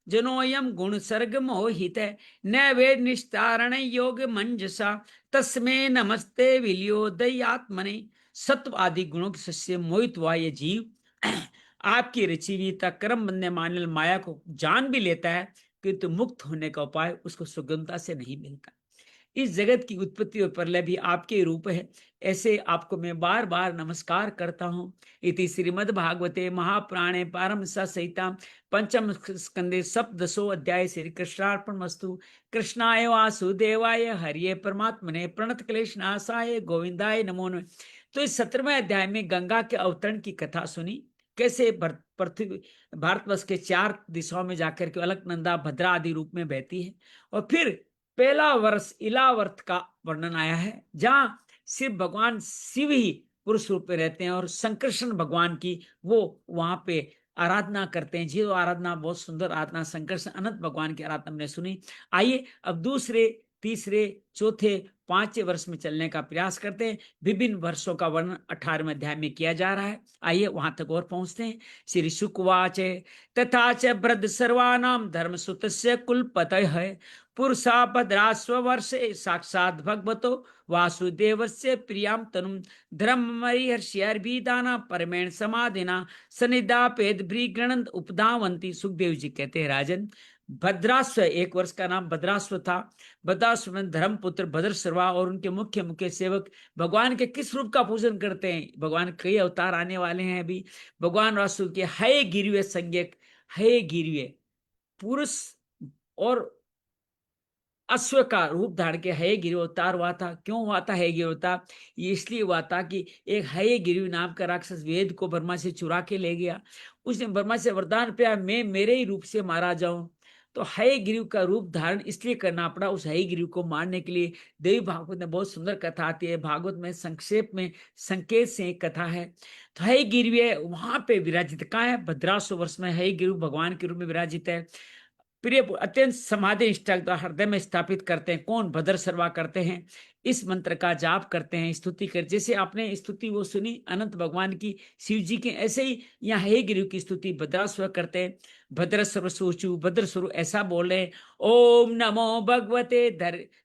जनोयम गुण सर्ग मोहित न वेद निस्तारण योग मंजसा तस्मे नमस्ते विलियो दयात्मने। सत्व आदि गुणों के सस्य मोहित हुआ ये जीव आपकी रची हुई कर्म बंधने मानल माया को जान भी लेता है, किंतु मुक्त होने का उपाय उसको सुगमता से नहीं मिलता। इस जगत की उत्पत्ति और प्रलय भी आपके रूप है, ऐसे आपको मैं बार बार नमस्कार करता हूँ। इति श्रीमद् भागवते महापुराणे पारमहंसा संहिता पंचम स्कंदे सप्तदशो अध्याय श्री कृष्णार्पणमस्तु। कृष्णाय वासुदेवाय हरिये परमात्मने प्रणत क्लेश नाशाय गोविंदाय नमो नमः। तो इस 17वें अध्याय में गंगा के अवतरण की कथा सुनी, कैसे पृथ्वी भारतवर्ष के 4 दिशाओं में जाकर के अलकनंदा भद्रा आदि रूप में बहती है। और फिर पहला वर्ष इलावर्त का वर्णन आया है, जहां सिर्फ भगवान शिव ही पुरुष रूप में रहते हैं और संकर्षण भगवान की वो वहां पे आराधना करते हैं। जो आराधना बहुत सुंदर आराधना संकर्षण अनंत भगवान की आराधना हमने सुनी। आइए अब दूसरे तीसरे चौथे 5वें वर्ष में चलने का प्रयास करते हैं। विभिन्न वर्षों का वर्णन 18वें अध्याय में किया जा रहा है। आइए वहां तक और पहुंचते हैं। श्री शुकवाच तथा च वृद्ध सर्वानाम धर्म सुतस्य कुलपतय है पुरुषा भद्रास्व वर्षे साक्षात भगवतो वासुदेवस्य प्रियाम तनुम धर्ममरिहर्ष्यर्भिदाना परमेण समाधिना सनिदापेद भ्रीगणंत उपदावंती। सुखदेव जी कहते हैं, राजन भद्रास्व, एक वर्ष का नाम भद्रास्व था। भद्रास्व में धर्मपुत्र भद्रसर्वा और उनके मुख्य मुख्य सेवक भगवान के किस रूप का पूजन करते हैं? भगवान कई अवतार आने वाले हैं अभी। भगवान वासु के हय गिरवे संज्ञक, हय गिरवे पुरुष और अश्व का रूप धारण के हयग्रीव अवतार हुआ था। क्यों हुआ था हयग्रीव अवतार? ये इसलिए हुआ था कि एक हयग्रीव नाम का राक्षस वेद को ब्रह्मा से चुरा के ले गया। उसने ब्रह्मा से वरदान पाया, मैं मेरे ही रूप से मारा जाऊं। तो हयग्रीव का रूप धारण इसलिए करना पड़ा उस हयग्रीव को मारने के लिए। देवी भागवत में बहुत सुंदर कथा आती है। भागवत में संक्षेप में संकेत से एक कथा है। तो हयग्रीव वहां पे विराजित, कहाँ है? 1500 वर्ष में हयग्रीव भगवान के रूप में विराजित है। प्रिय अत्यंत समाधि निष्ठा हृदय में स्थापित करते हैं। कौन? भद्र सर्वा करते हैं, इस मंत्र का जाप करते हैं, स्तुति कर, जैसे आपने स्तुति वो सुनी अनंत भगवान की, शिव जी की, ऐसे ही यहाँ हयग्रीव की स्तुति भद्रास्व करते हैं। भद्र सर्व सोचु, भद्र स्वरु ऐसा बोल रहे हैं, ओम नमो भगवते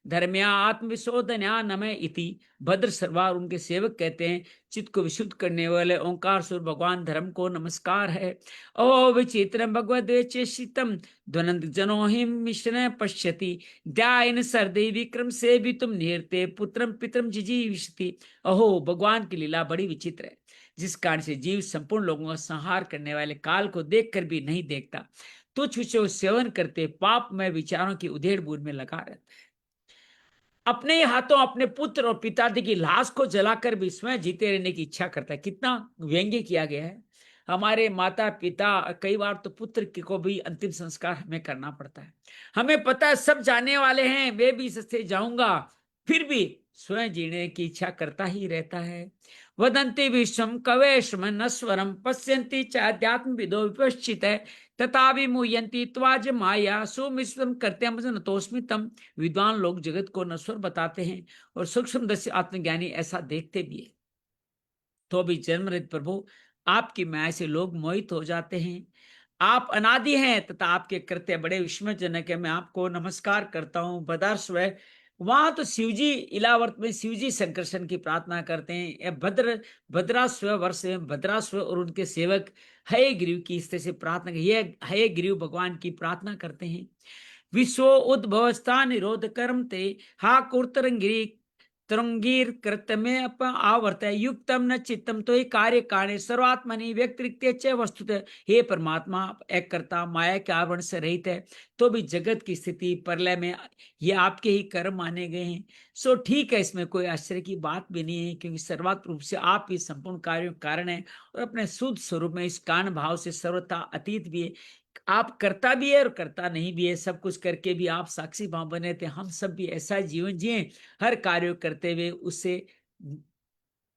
धर्म्यात्म विशोधन्या नमः इति। भद्र सर्वा उनके सेवक कहते हैं, चित्त को विशुद्ध करने वाले ओंकार स्वरूप भगवान धर्म को नमस्कार है। ओ विचित्रम भगवद्वेचेषितम ध्वनंत जनोहिम मिश्र पश्यति ध्यान सर्दे विक्रम से भी तुम निहरते पुत्रम पितरम जिजीविषति। अहो, भगवान की लीला बड़ी विचित्र है, जिस कारण से जीव संपूर्ण लोगों का संहार करने वाले काल को देखकर भी नहीं देखता, तुच्छ विषयों सेवन करते पाप में विचारों की उधेड़ बुन में लगा रहता है। अपने ही हाथों अपने पुत्र और पिताजी की लाश को जलाकर भी स्वयं जीते रहने की इच्छा करता है। कितना व्यंग्य किया गया है। हमारे माता पिता, कई बार तो पुत्र को भी अंतिम संस्कार हमें करना पड़ता है। हमें पता है सब जाने वाले हैं, वे भी इससे जाऊंगा, फिर भी स्वयं जीने की इच्छा करता ही रहता है। वदंती विश्वम कवेशम नस्वरम पश्यन्ति चाध्यात्म विदो विपश्चित है तथा विमुयंती त्वाज माया सुमिश्रम करते नतोस्मि तम। विद्वान लोग जगत को नश्वर बताते हैं और सूक्ष्म दृश्य आत्मज्ञानी ऐसा देखते भी है। तो भी जन्मरहित प्रभु आपकी माया से लोग मोहित हो जाते हैं। आप अनादि हैं तथा आपके कृत्य बड़े विस्मयजनक है। मैं आपको नमस्कार करता हूँ। बदार्स्व वहां तो शिवजी इलावर्त में शिवजी संकर्षण की प्रार्थना करते हैं। भद्रास्व वर्ष में भद्रास्व और उनके सेवक हयग्रीव की इस तरह से प्रार्थना, ये हयग्रीव भगवान की प्रार्थना करते हैं। विश्व उद्भव स्थान निरोध कर्म ते हा कुर्तरंगिरी तरंगीर कृतमे अप आवर्त युक्तम न चित्तम तो ये कार्य कारणे सर्वात्मनि व्यक्तिरिक्त वस्तुतः। हे परमात्मा, एक कर्ता माया के आवरण से रहित है, तो भी जगत की स्थिति प्रलय में ये आपके ही कर्म माने गए हैं। सो ठीक है, इसमें कोई आश्चर्य की बात भी नहीं है, क्योंकि सर्वात्म रूप से आप ही संपूर्ण कार्यों कारण है और अपने शुद्ध स्वरूप में इस कान भाव से सर्वथा अतीत भी है। आप करता भी है और करता नहीं भी है। सब कुछ करके भी आप साक्षी भाव बने थे। हम सब भी ऐसा जीवन जिए, हर कार्य करते हुए उससे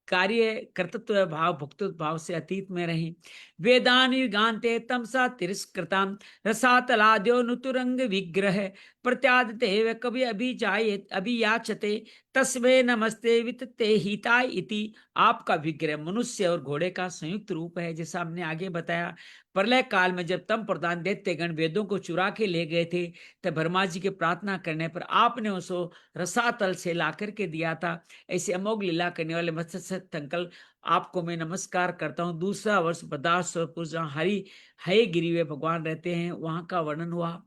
कार्य कर्तृत्व भाव भक्तृत्व भाव से अतीत में रहे। वेदान युगान्ते तमसा तिरस्कृताम रसातलाद्यो नुतुरंग विग्रह प्रत्यादते कभी अभियाचते तस्मे नमस्ते वित्ते हिताय इति। आपका विग्रह मनुष्य और घोड़े का संयुक्त रूप है। जैसा हमने आगे बताया, प्रलय काल में जब तम प्रधान दैत्यगण वेदों को चुरा के ले गए थे, तब ब्रह्मा जी के प्रार्थना करने पर आपने उसको रसातल से ला करके दिया था। ऐसे अमोघ लीला करने वाले मत्स्य संकल्प आपको मैं नमस्कार करता हूँ। दूसरा वर्ष बदासपुर जहाँ हयग्रीव भगवान रहते हैं, वहां का वर्णन हुआ।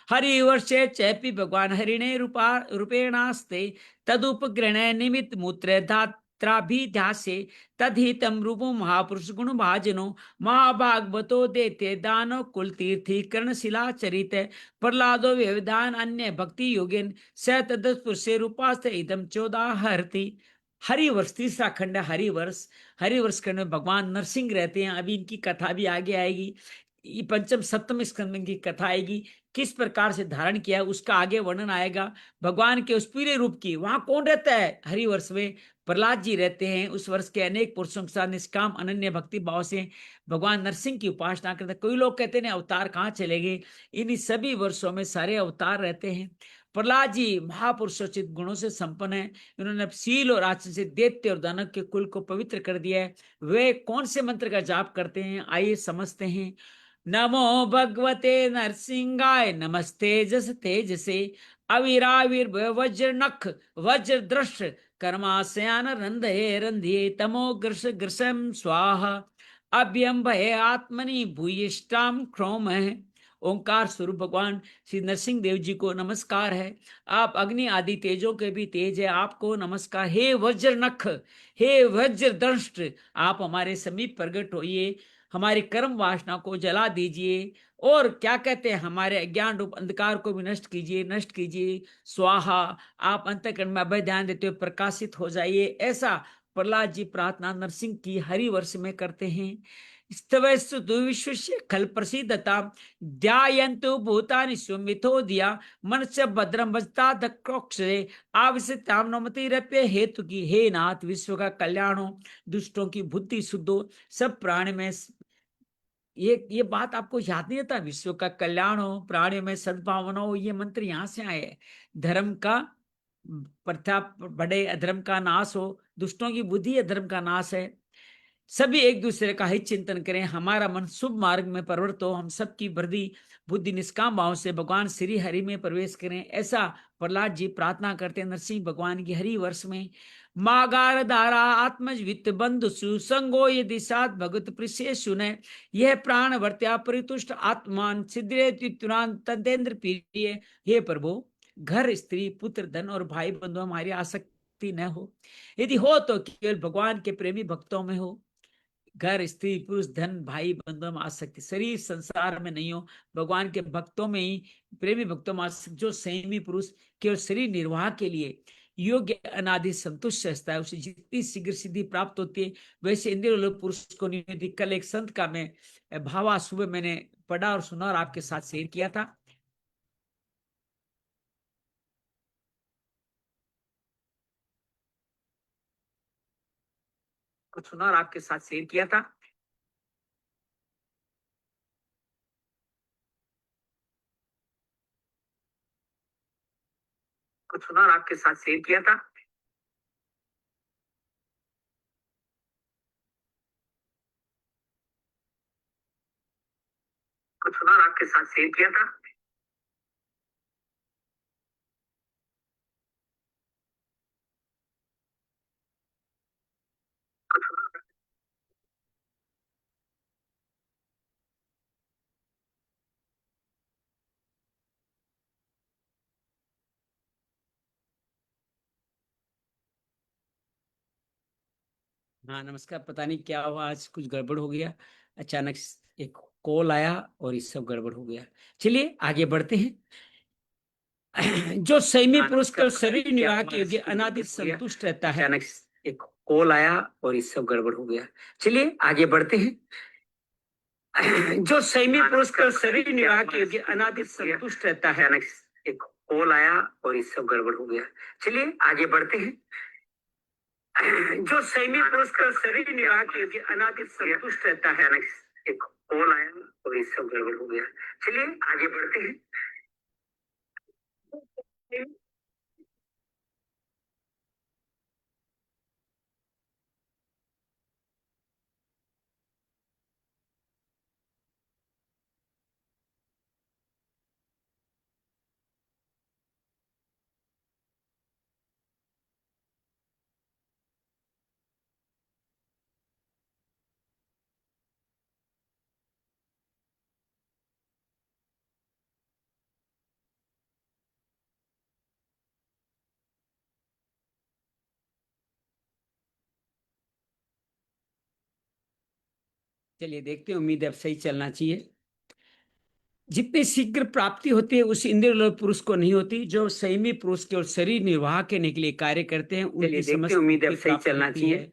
हरिवर्षे चैपी भगवान हरिणे रूपेणास्ते तदुपग्रहण निमित्त मूत्र धात्राभिध्यासे तदहितम रूपो महापुरुष गुण भाजनो महाभागवतो देते दानो कुल तीर्थी कर्णशिला चरित प्रहलादो व्यवधान अन्य भक्ति योगिन स तदपुरुषे रूपास्त इदम 14 हरती। हरिवर्ष तीसरा खंड है हरिवर्ष। हरिवर्ष खंड में भगवान नरसिंह रहते हैं। अभी इनकी कथा भी आगे आएगी। ये पंचम सप्तम स्कंद की कथा आएगी, किस प्रकार से धारण किया उसका आगे वर्णन आएगा। भगवान के उस पीले रूप की वहां कौन रहता है? हरिवर्ष में प्रहलाद जी रहते हैं। उस वर्ष के अनेक पुरुषों के साथ निष्काम अनन्य भक्ति भाव से भगवान नरसिंह की उपासना करते हैं। कोई लोग कहते हैं अवतार कहाँ चले गए? इन सभी वर्षों में सारे अवतार रहते हैं। प्रहलाद जी महापुरुषोचित गुणों से संपन्न है। इन्होंने शील और आचरण से दैत्य और दानव के कुल को पवित्र कर दिया है। वे कौन से मंत्र का जाप करते हैं, आइए समझते हैं। नमो भगवते नरसिंहाय नमस्ते जस तेजसे अविराविर वज्र नख वज्र दृष्ट कर्माशयान रंधे रंधिये तमो ग्रस ग्रसम स्वाहा अभ्यम भय आत्मनि भूयिष्टाम क्रोम है। ओंकार स्वरूप भगवान श्री नरसिंह देव जी को नमस्कार है। आप अग्नि आदि तेजों के भी तेज है, आपको नमस्कार। हे वज्र नख, हे वज्र दंष्ट, आप हमारे समीप प्रकट होइए। हमारी कर्म वासना को जला दीजिए और क्या कहते हैं हमारे अज्ञान रूप अंधकार को भी नष्ट कीजिए, नष्ट कीजिए। स्वाहा। आप अंतःकरण में अभय ध्यान देते हुए प्रकाशित हो जाइए। ऐसा प्रहलाद जी प्रार्थना नरसिंह की हरि वर्ष में करते हैं। स्तवस्तु दुर्विश्वस्य खल प्रसीदता ध्यायन्तु भूतानि स्वमितो दिया मनस्य भद्रम वजता दक्षे आवश्यताम नमतिरप्य हेतु की। हे नाथ, विश्व का कल्याण हो, दुष्टों की बुद्धि शुद्ध हो, सब प्राणी में ये बात आपको याद नहीं आता? विश्व का कल्याण हो, प्राणियों में सद्भावना हो, ये मंत्र यहां से आए हैं। धर्म का प्रथा बढ़े, अधर्म का नाश हो, दुष्टों की बुद्धि अधर्म का नाश है। सभी एक दूसरे का हित चिंतन करें, हमारा मन शुभ मार्ग में प्रवृत्त हो, हम सबकी वृद्धि बुद्धि निष्काम भाव से भगवान श्री हरि में प्रवेश करें। ऐसा प्रहलाद जी प्रार्थना करते हैं नरसिंह भगवान की हरि वर्ष में। मागार धारा आत्मज वित्त बंधु सुसंगो यदि सात भगत प्रिय सुने यह प्राण वर्त्या परितुष्ट आत्मान सिद्धे तुरांत तंतेन्द्र प्रिय। हे प्रभु, घर स्त्री पुत्र धन और भाई बंधु हमारी आसक्ति न हो, यदि हो तो केवल भगवान के प्रेमी भक्तों में हो। घर स्त्री पुरुष धन भाई बंधुओं में आसक्ति शरीर संसार में नहीं हो, भगवान के भक्तों में ही, प्रेमी भक्तों में आसक्ति। जो संयमी पुरुष केवल शरीर निर्वाह के लिए योग्य अनादि संतुष्ट रहता है, उसे जितनी शीघ्र सिद्धि प्राप्त होती है, वैसे इंद्रिय पुरुष को नहीं होती। कल एक संत का मैं भावा सुबह मैंने पढ़ा और सुना और आपके साथ शेयर किया था। कुछ सुना और आपके साथ शेयर किया था। कुछ सुना और आपके साथ शेयर किया था। कुछ सुना और आपके साथ शेयर किया था। कुछ सुना। हाँ नमस्कार। पता नहीं क्या हुआ, आज कुछ गड़बड़ हो गया, अचानक एक कॉल आया और ये सब गड़बड़ हो गया। चलिए आगे बढ़ते हैं। जो संयमी पुरुष का शरीर निवाह के योग्य अनादि संतुष्ट रहता है। अचानक एक कॉल आया और ये सब गड़बड़ हो गया। चलिए आगे बढ़ते हैं। जो संयमी पुरुष का शरीर निवाह के योग्य अनादि संतुष्ट रहता है। अचानक एक कॉल आया और ये सब गड़बड़ हो गया। चलिए आगे बढ़ते हैं। जो संयमी पुरुष का शरीर निवाह के योग्य अनादि संतुष्ट रहता है। एक कॉल आया और ये सब गड़बड़ हो गया। चलिए आगे बढ़ते हैं। चलिए देखते हैं, उम्मीद है अब सही चलना चाहिए। जितनी शीघ्र प्राप्ति होती है उस इंद्रिय पुरुष को नहीं होती। जो संयमी पुरुष केवल शरीर निर्वाह करने के लिए कार्य करते हैं, उनकी समस्त उम्मीद है अब सही चलना चाहिए।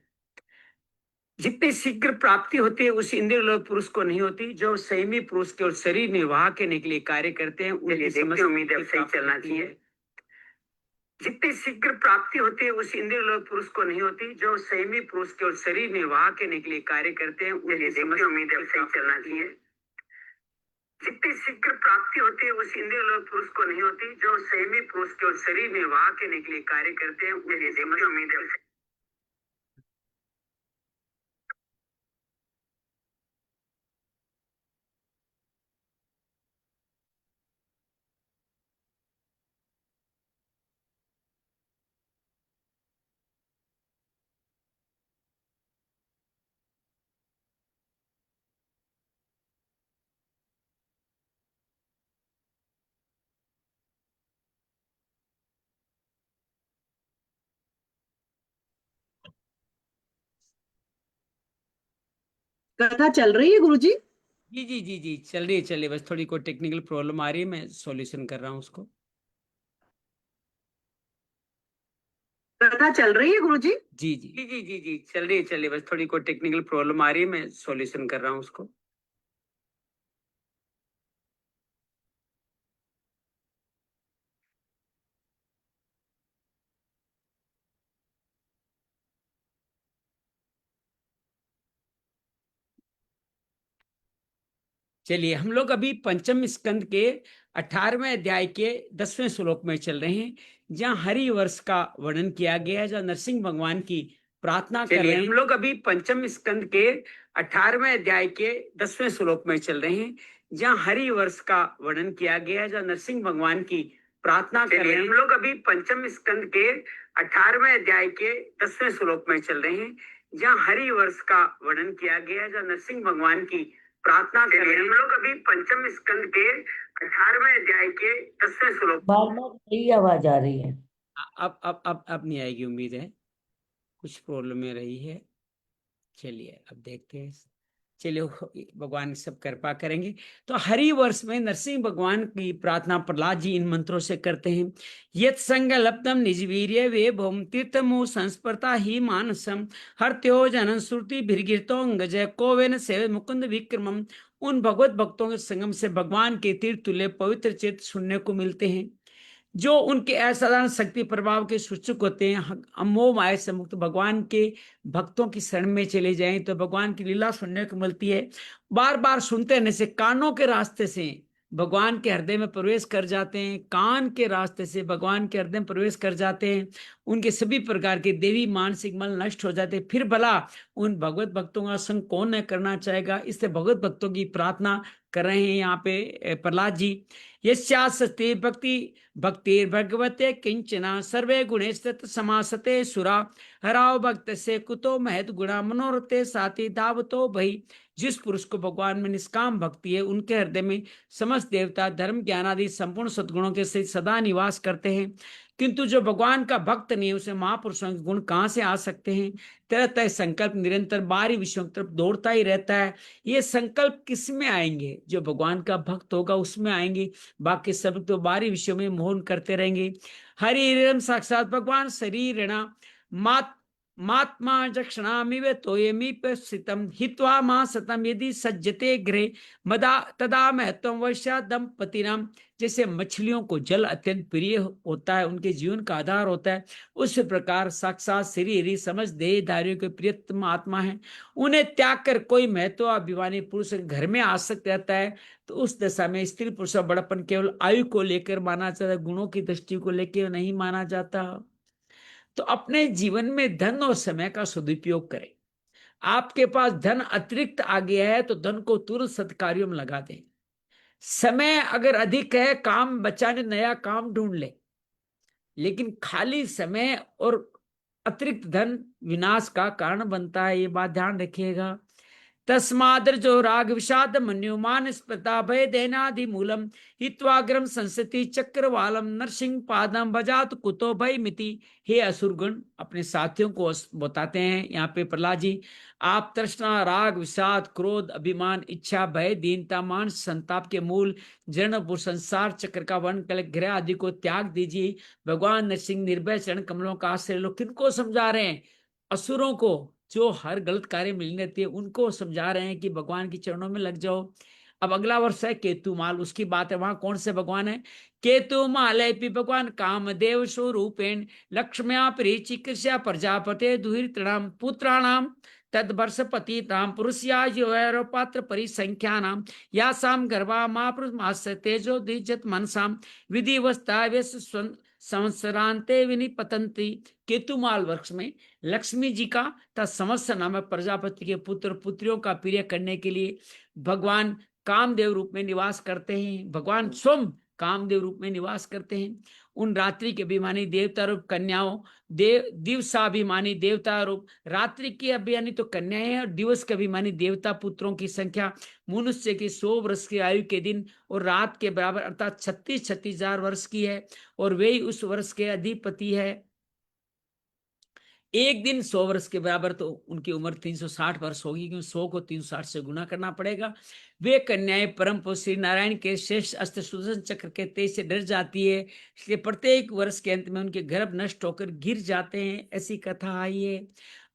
जितनी शीघ्र प्राप्ति होती है उस इंद्रिय पुरुष को नहीं होती। जो संयमी पुरुष केवल शरीर निर्वाह करने के लिए कार्य करते हैं, उनकी समस्त उम्मीद है अब सही चलना चाहिए। जितनी शीघ्र प्राप्ति होती है उस इंद्रिय पुरुष को नहीं होती। जो संयमी पुरुष केवल शरीर निर्वाह करने के लिए कार्य करते हैं, उनकी समस्त उम्मीद है अब सही चलना चाहिए। जितनी शीघ्र प्राप्ति होती है उस इंद्रिय पुरुष को नहीं होती। जो संयमी पुरुष केवल शरीर निर्वाह करने के लिए कार्य करते हैं, उनकी समस्त उम्मीद है। कथा चल रही है गुरुजी? जी जी जी जी, चल रही है चल रही है, बस थोड़ी कोई टेक्निकल प्रॉब्लम आ रही है, मैं सॉल्यूशन कर रहा हूँ उसको। कथा चल रही है गुरुजी? जी जी जी जी जी जी, चल रही है चल रही है, बस थोड़ी कोई टेक्निकल प्रॉब्लम आ रही है, मैं सॉल्यूशन कर रहा हूँ उसको। चलिए, हम लोग अभी पंचम स्कंद के 18वें अध्याय के 10वें श्लोक में चल रहे हैं, जहाँ हरि वर्ष का वर्णन किया गया है, जहाँ नरसिंह भगवान की प्रार्थना कर रहे हैं। हम लोग अभी पंचम स्कंद के 18वें अध्याय के 10वें श्लोक में चल रहे हैं, जहाँ हरि वर्ष का वर्णन किया गया है, जहाँ नरसिंह भगवान की प्रार्थना कर रहे हैं। हम लोग अभी पंचम स्कंद के 18वें अध्याय के 10वें श्लोक में चल रहे हैं, जहाँ हरि वर्ष का वर्णन किया गया है, जहाँ नरसिंह भगवान की प्रार्थना कर रहे हैं। हम लोग अभी पंचम स्कंद के 18वें अध्याय के 10वें श्लोक। बार बार यही आवाज आ रही है। अब नहीं आएगी, उम्मीद है, कुछ प्रॉब्लम में रही है। चलिए अब देखते हैं। चलिए, भगवान सब कृपा करेंगे। तो हरि वर्ष में नरसिंह भगवान की प्रार्थना प्रहलाद जी इन मंत्रों से करते हैं। यत संगलब्धम निजवीर्य वे भौम तीर्थमु संस्पर्ता ही मानसम हर्त्यो जनन श्रुति भिर्गितो गजय कोवेन सेव मुकुंद विक्रमम। उन भगवत भक्तों के संगम से भगवान के तीर्थ तुल्य पवित्र चित्त सुनने को मिलते हैं, जो उनके असाधारण शक्ति प्रभाव के सूचक होते हैं। अमोह माया से मुक्त भगवान के भक्तों की शरण में चले जाएं तो भगवान की लीला सुनने को मिलती है। बार बार सुनते रहने से कानों के रास्ते से भगवान के हृदय में प्रवेश कर जाते हैं, कान के रास्ते से भगवान के हृदय में प्रवेश कर जाते हैं। उनके सभी प्रकार के देवी मानसिक मल नष्ट हो जाते हैं। फिर भला उन भगवत भक्तों का संग कौन न करना चाहेगा। इससे भगवत भक्तों की प्रार्थना कर रहे हैं यहाँ पे प्रहलाद जी। यस्यास्ते भक्ति भक्तिर्भगवते किंचना सर्वे गुणेस्तत् समासते सुरा हराव भक्त से कुतो महत गुणा मनोरथे साथी धावतो भई। जिस पुरुष को भगवान में निष्काम भक्ति है, उनके हृदय में समस्त देवता धर्म ज्ञान आदि संपूर्ण सद्गुणों के सहित सदा निवास करते हैं। किंतु जो भगवान का भक्त नहीं है, उसे महापुरुषों के गुण कहाँ से आ सकते हैं। तरह तरह संकल्प निरंतर बाहरी विषयों की तरफ दौड़ता ही रहता है। ये संकल्प किस में आएंगे? जो भगवान का भक्त होगा उसमें आएंगे। बाकी सब तो बाहरी विषयों में मोहन करते रहेंगे। हरिम साक्षात भगवान शरीर मात मात्मा जक्षणामिव तोयमीप्सितम हित्वा मां सतम यदि सज्जते गृहे मदा तदा महत्वम वैश्या दंपतिनाम। जैसे मछलियों को जल अत्यंत प्रिय होता है, उनके जीवन का आधार होता है, उस प्रकार साक्षात शरीर समझ देहधारियों के प्रियतम आत्मा है। उन्हें त्याग कर कोई महत्व अभिमानी पुरुष घर में आसक्त रहता है, तो उस दशा में स्त्री पुरुष बड़पन केवल आयु को लेकर माना जाता है, गुणों की दृष्टि को लेकर नहीं माना जाता। तो अपने जीवन में धन और समय का सदुपयोग करें। आपके पास धन अतिरिक्त आ गया है तो धन को तुरंत सत्कार्यों में लगा दें। समय अगर अधिक है, काम बचाने नया काम ढूंढ ले। लेकिन खाली समय और अतिरिक्त धन विनाश का कारण बनता है, ये बात ध्यान रखिएगा। तस्माद्र जो राग विषाद मन्युमान स्पृता भय देनादि मूलम हित्वाग्रम संसति चक्रवालम नरसिंह पादम बजात कुतो भय मिति। हे असुरगण, अपने साथियों को बताते हैं यहाँ पे प्रहलाद जी, आप तृष्णा राग विषाद क्रोध अभिमान इच्छा भय दीनता मान संताप के मूल जन्म संसार चक्र का वन कल ग्रह आदि को त्याग दीजिए। भगवान नरसिंह निर्भय चरण कमलों का आश्रय लो। किनको समझा रहे हैं? असुरों को, जो हर गलत कार्य में लीन रहती है, उनको समझा रहे हैं कि भगवान के चरणों में लग जाओ। अब अगला वर्ष है केतुमाल, उसकी बात है। वहां कौन से भगवान है? केतुमाल भगवान कामदेव स्वरूपेण लक्ष्म्या परिचिकित्सा प्रजापते दुहितृणाम पुत्राणाम तद वर्षपति राम पुरुषया पात्र परिसंख्या नाम या साम गर्भा महापुरुष मास तेजो द्विजत मनसाम विधिवस्ता संवत्सरांते विनिपतंती। केतुमाल वृक्ष में लक्ष्मी जी का संवत्सर नामक प्रजापति के पुत्र पुत्रियों का प्रिय करने के लिए भगवान कामदेव रूप में निवास करते हैं। भगवान स्वयं कामदेव रूप में निवास करते हैं। उन रात्रि के अभिमानी देवता रूप कन्याओं, दिवसाभिमानी देवता रूप रात्रि की अभिमानी तो कन्याएं हैं, और दिवस के अभिमानी देवता पुत्रों की संख्या मनुष्य की 100 वर्ष की आयु के दिन और रात के बराबर अर्थात 36,000 वर्ष की है, और वे ही उस वर्ष के अधिपति है। एक दिन 100 वर्ष के बराबर, तो उनकी उम्र 360 वर्ष होगी, क्योंकि 100 को 360 से गुना करना पड़ेगा। वे कन्याएं परम पुरुष श्री नारायण के श्रेष्ठ अस्त्र सुदर्शन चक्र के तेज से डर जाती है, इसलिए प्रत्येक वर्ष के अंत में उनके गर्भ नष्ट होकर गिर जाते हैं। ऐसी कथा आई है।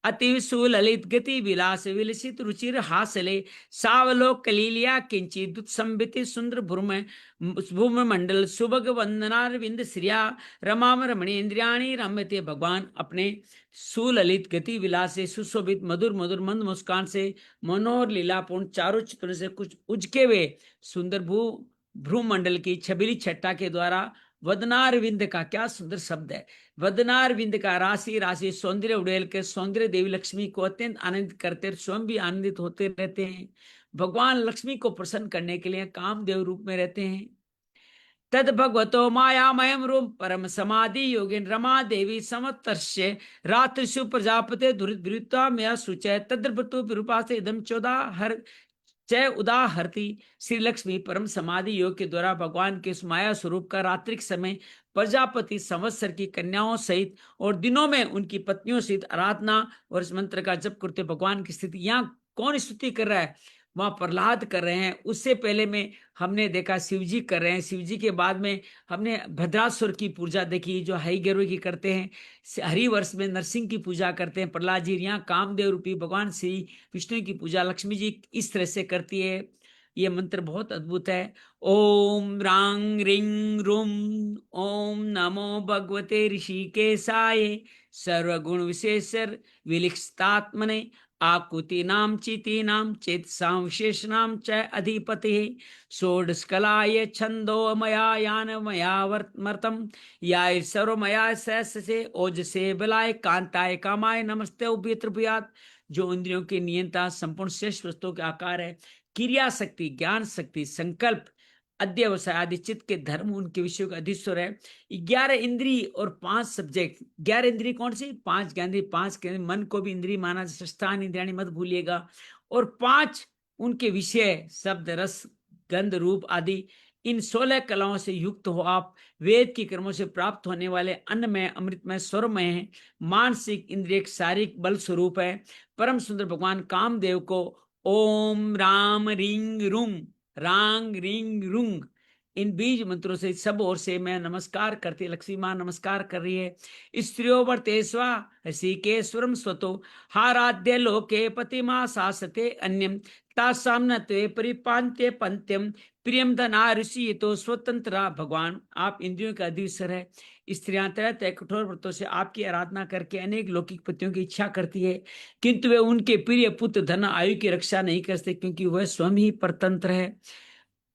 अति सुललित गति विलास विलसित रुचिर हासले सावलोक कलीलिया किंचित संबित सुंदर भूम मंडल सुभग वंदनारविंद श्रिया रमाम रमणेन्द्रियाणी रम्यते। भगवान अपने सुललित गति विलास से, सुशोभित मधुर मधुर मंद मुस्कान से, मनोहर लीलापूर्ण चारों चित्रों से कुछ उजके हुए सुंदर भ्रूमंडल की छबीली छट्टा के द्वारा, वदनारविंद का क्या सुंदर शब्द है, वदनारविंद का राशि राशि सौंदर्य उड़ेल के सौंदर्य देवी लक्ष्मी को अत्यंत आनंदित करते, स्वयं भी आनंदित होते रहते हैं। भगवान लक्ष्मी को प्रसन्न करने के लिए कामदेव रूप में रहते हैं। तद भगवतो मायामयम रूप परम समाधि योगिन रमा देवी समतर्ष्य रात्रिशु प्रजापते दुरिता मया सुचय तद्रपतु विरूपासे इदम 14 हर जय उदाहरती। श्री लक्ष्मी परम समाधि योग के द्वारा भगवान के इस माया स्वरूप का रात्रिक समय प्रजापति संवत्सर की कन्याओं सहित और दिनों में उनकी पत्नियों सहित आराधना और इस मंत्र का जप करते भगवान की स्थिति। यहाँ कौन स्तुति कर रहा है? वहां प्रहलाद कर रहे हैं। उससे पहले में हमने देखा शिव जी कर रहे हैं। शिव जी के बाद में हमने भद्रासुर की पूजा देखी, जो हरि गर्व की करते हैं। हरिवर्ष में नरसिंह की पूजा करते हैं प्रहलाद जी। यहाँ कामदेव रूपी भगवान श्री विष्णु की पूजा लक्ष्मी जी इस तरह से करती है। ये मंत्र बहुत अद्भुत है। ओम रांग रिंग रूम ओम नमो भगवते ऋषिकेशाय सर्वगुण विशेषर विलिखितात्मने आकुति नाम चिति नाम चेतसां विशेष नाम च अधिपति षोडशकलाय छंदो मया यान मया वर्तमर्तम याय सर्वमया से ओजसे बलाय कांताय कामाय नमस्ते उभयत्रभयात। जो इंद्रियों के नियंता संपूर्ण श्रेष्ठ वस्तुओं के आकार है, क्रिया शक्ति, ज्ञान शक्ति, संकल्प, अध्यवसाय आदि चित्त के धर्म उनके विषयों का अधीश्वर है। 11 इंद्री और 5 सब्जेक्ट। 11 इंद्री कौन सी? 5 ज्ञानेंद्रिय, 5 के मन को भी इंद्री माना, स्थान इंद्रियाणी मत भूलिएगा। और 5 उनके विषय शब्द रस गंध रूप आदि। इन 16 कलाओं से युक्त हो आप। वेद की कर्मों से प्राप्त होने वाले अन्नमय अमृतमय स्वरमय है। मानसिक इंद्रिय शारीरिक बल स्वरूप है। परम सुंदर भगवान कामदेव को ओम राम रिंग रूम रांग रिंग रुंग इन बीज मंत्रों से सब ओर से मैं नमस्कार करती। लक्ष्मी मां नमस्कार कर रही है। स्त्रियो वर्ते स्वा ऋषिकेश्वरम स्वतो हाराध्य लोके पतिमा सासते अन्यम तासाम न त्वे परिपांत्य पंत्यम प्रियम धना ऋषि तो स्वतंत्र। भगवान आप इंद्रियों का अधीश्वर है। स्त्रियां तरह तरह कठोर व्रतों से आपकी आराधना करके अनेक लौकिक पतियों की इच्छा करती है, किंतु वे उनके प्रिय पुत्र धन आयु की रक्षा नहीं करते, क्योंकि वह स्वयं ही परतंत्र है,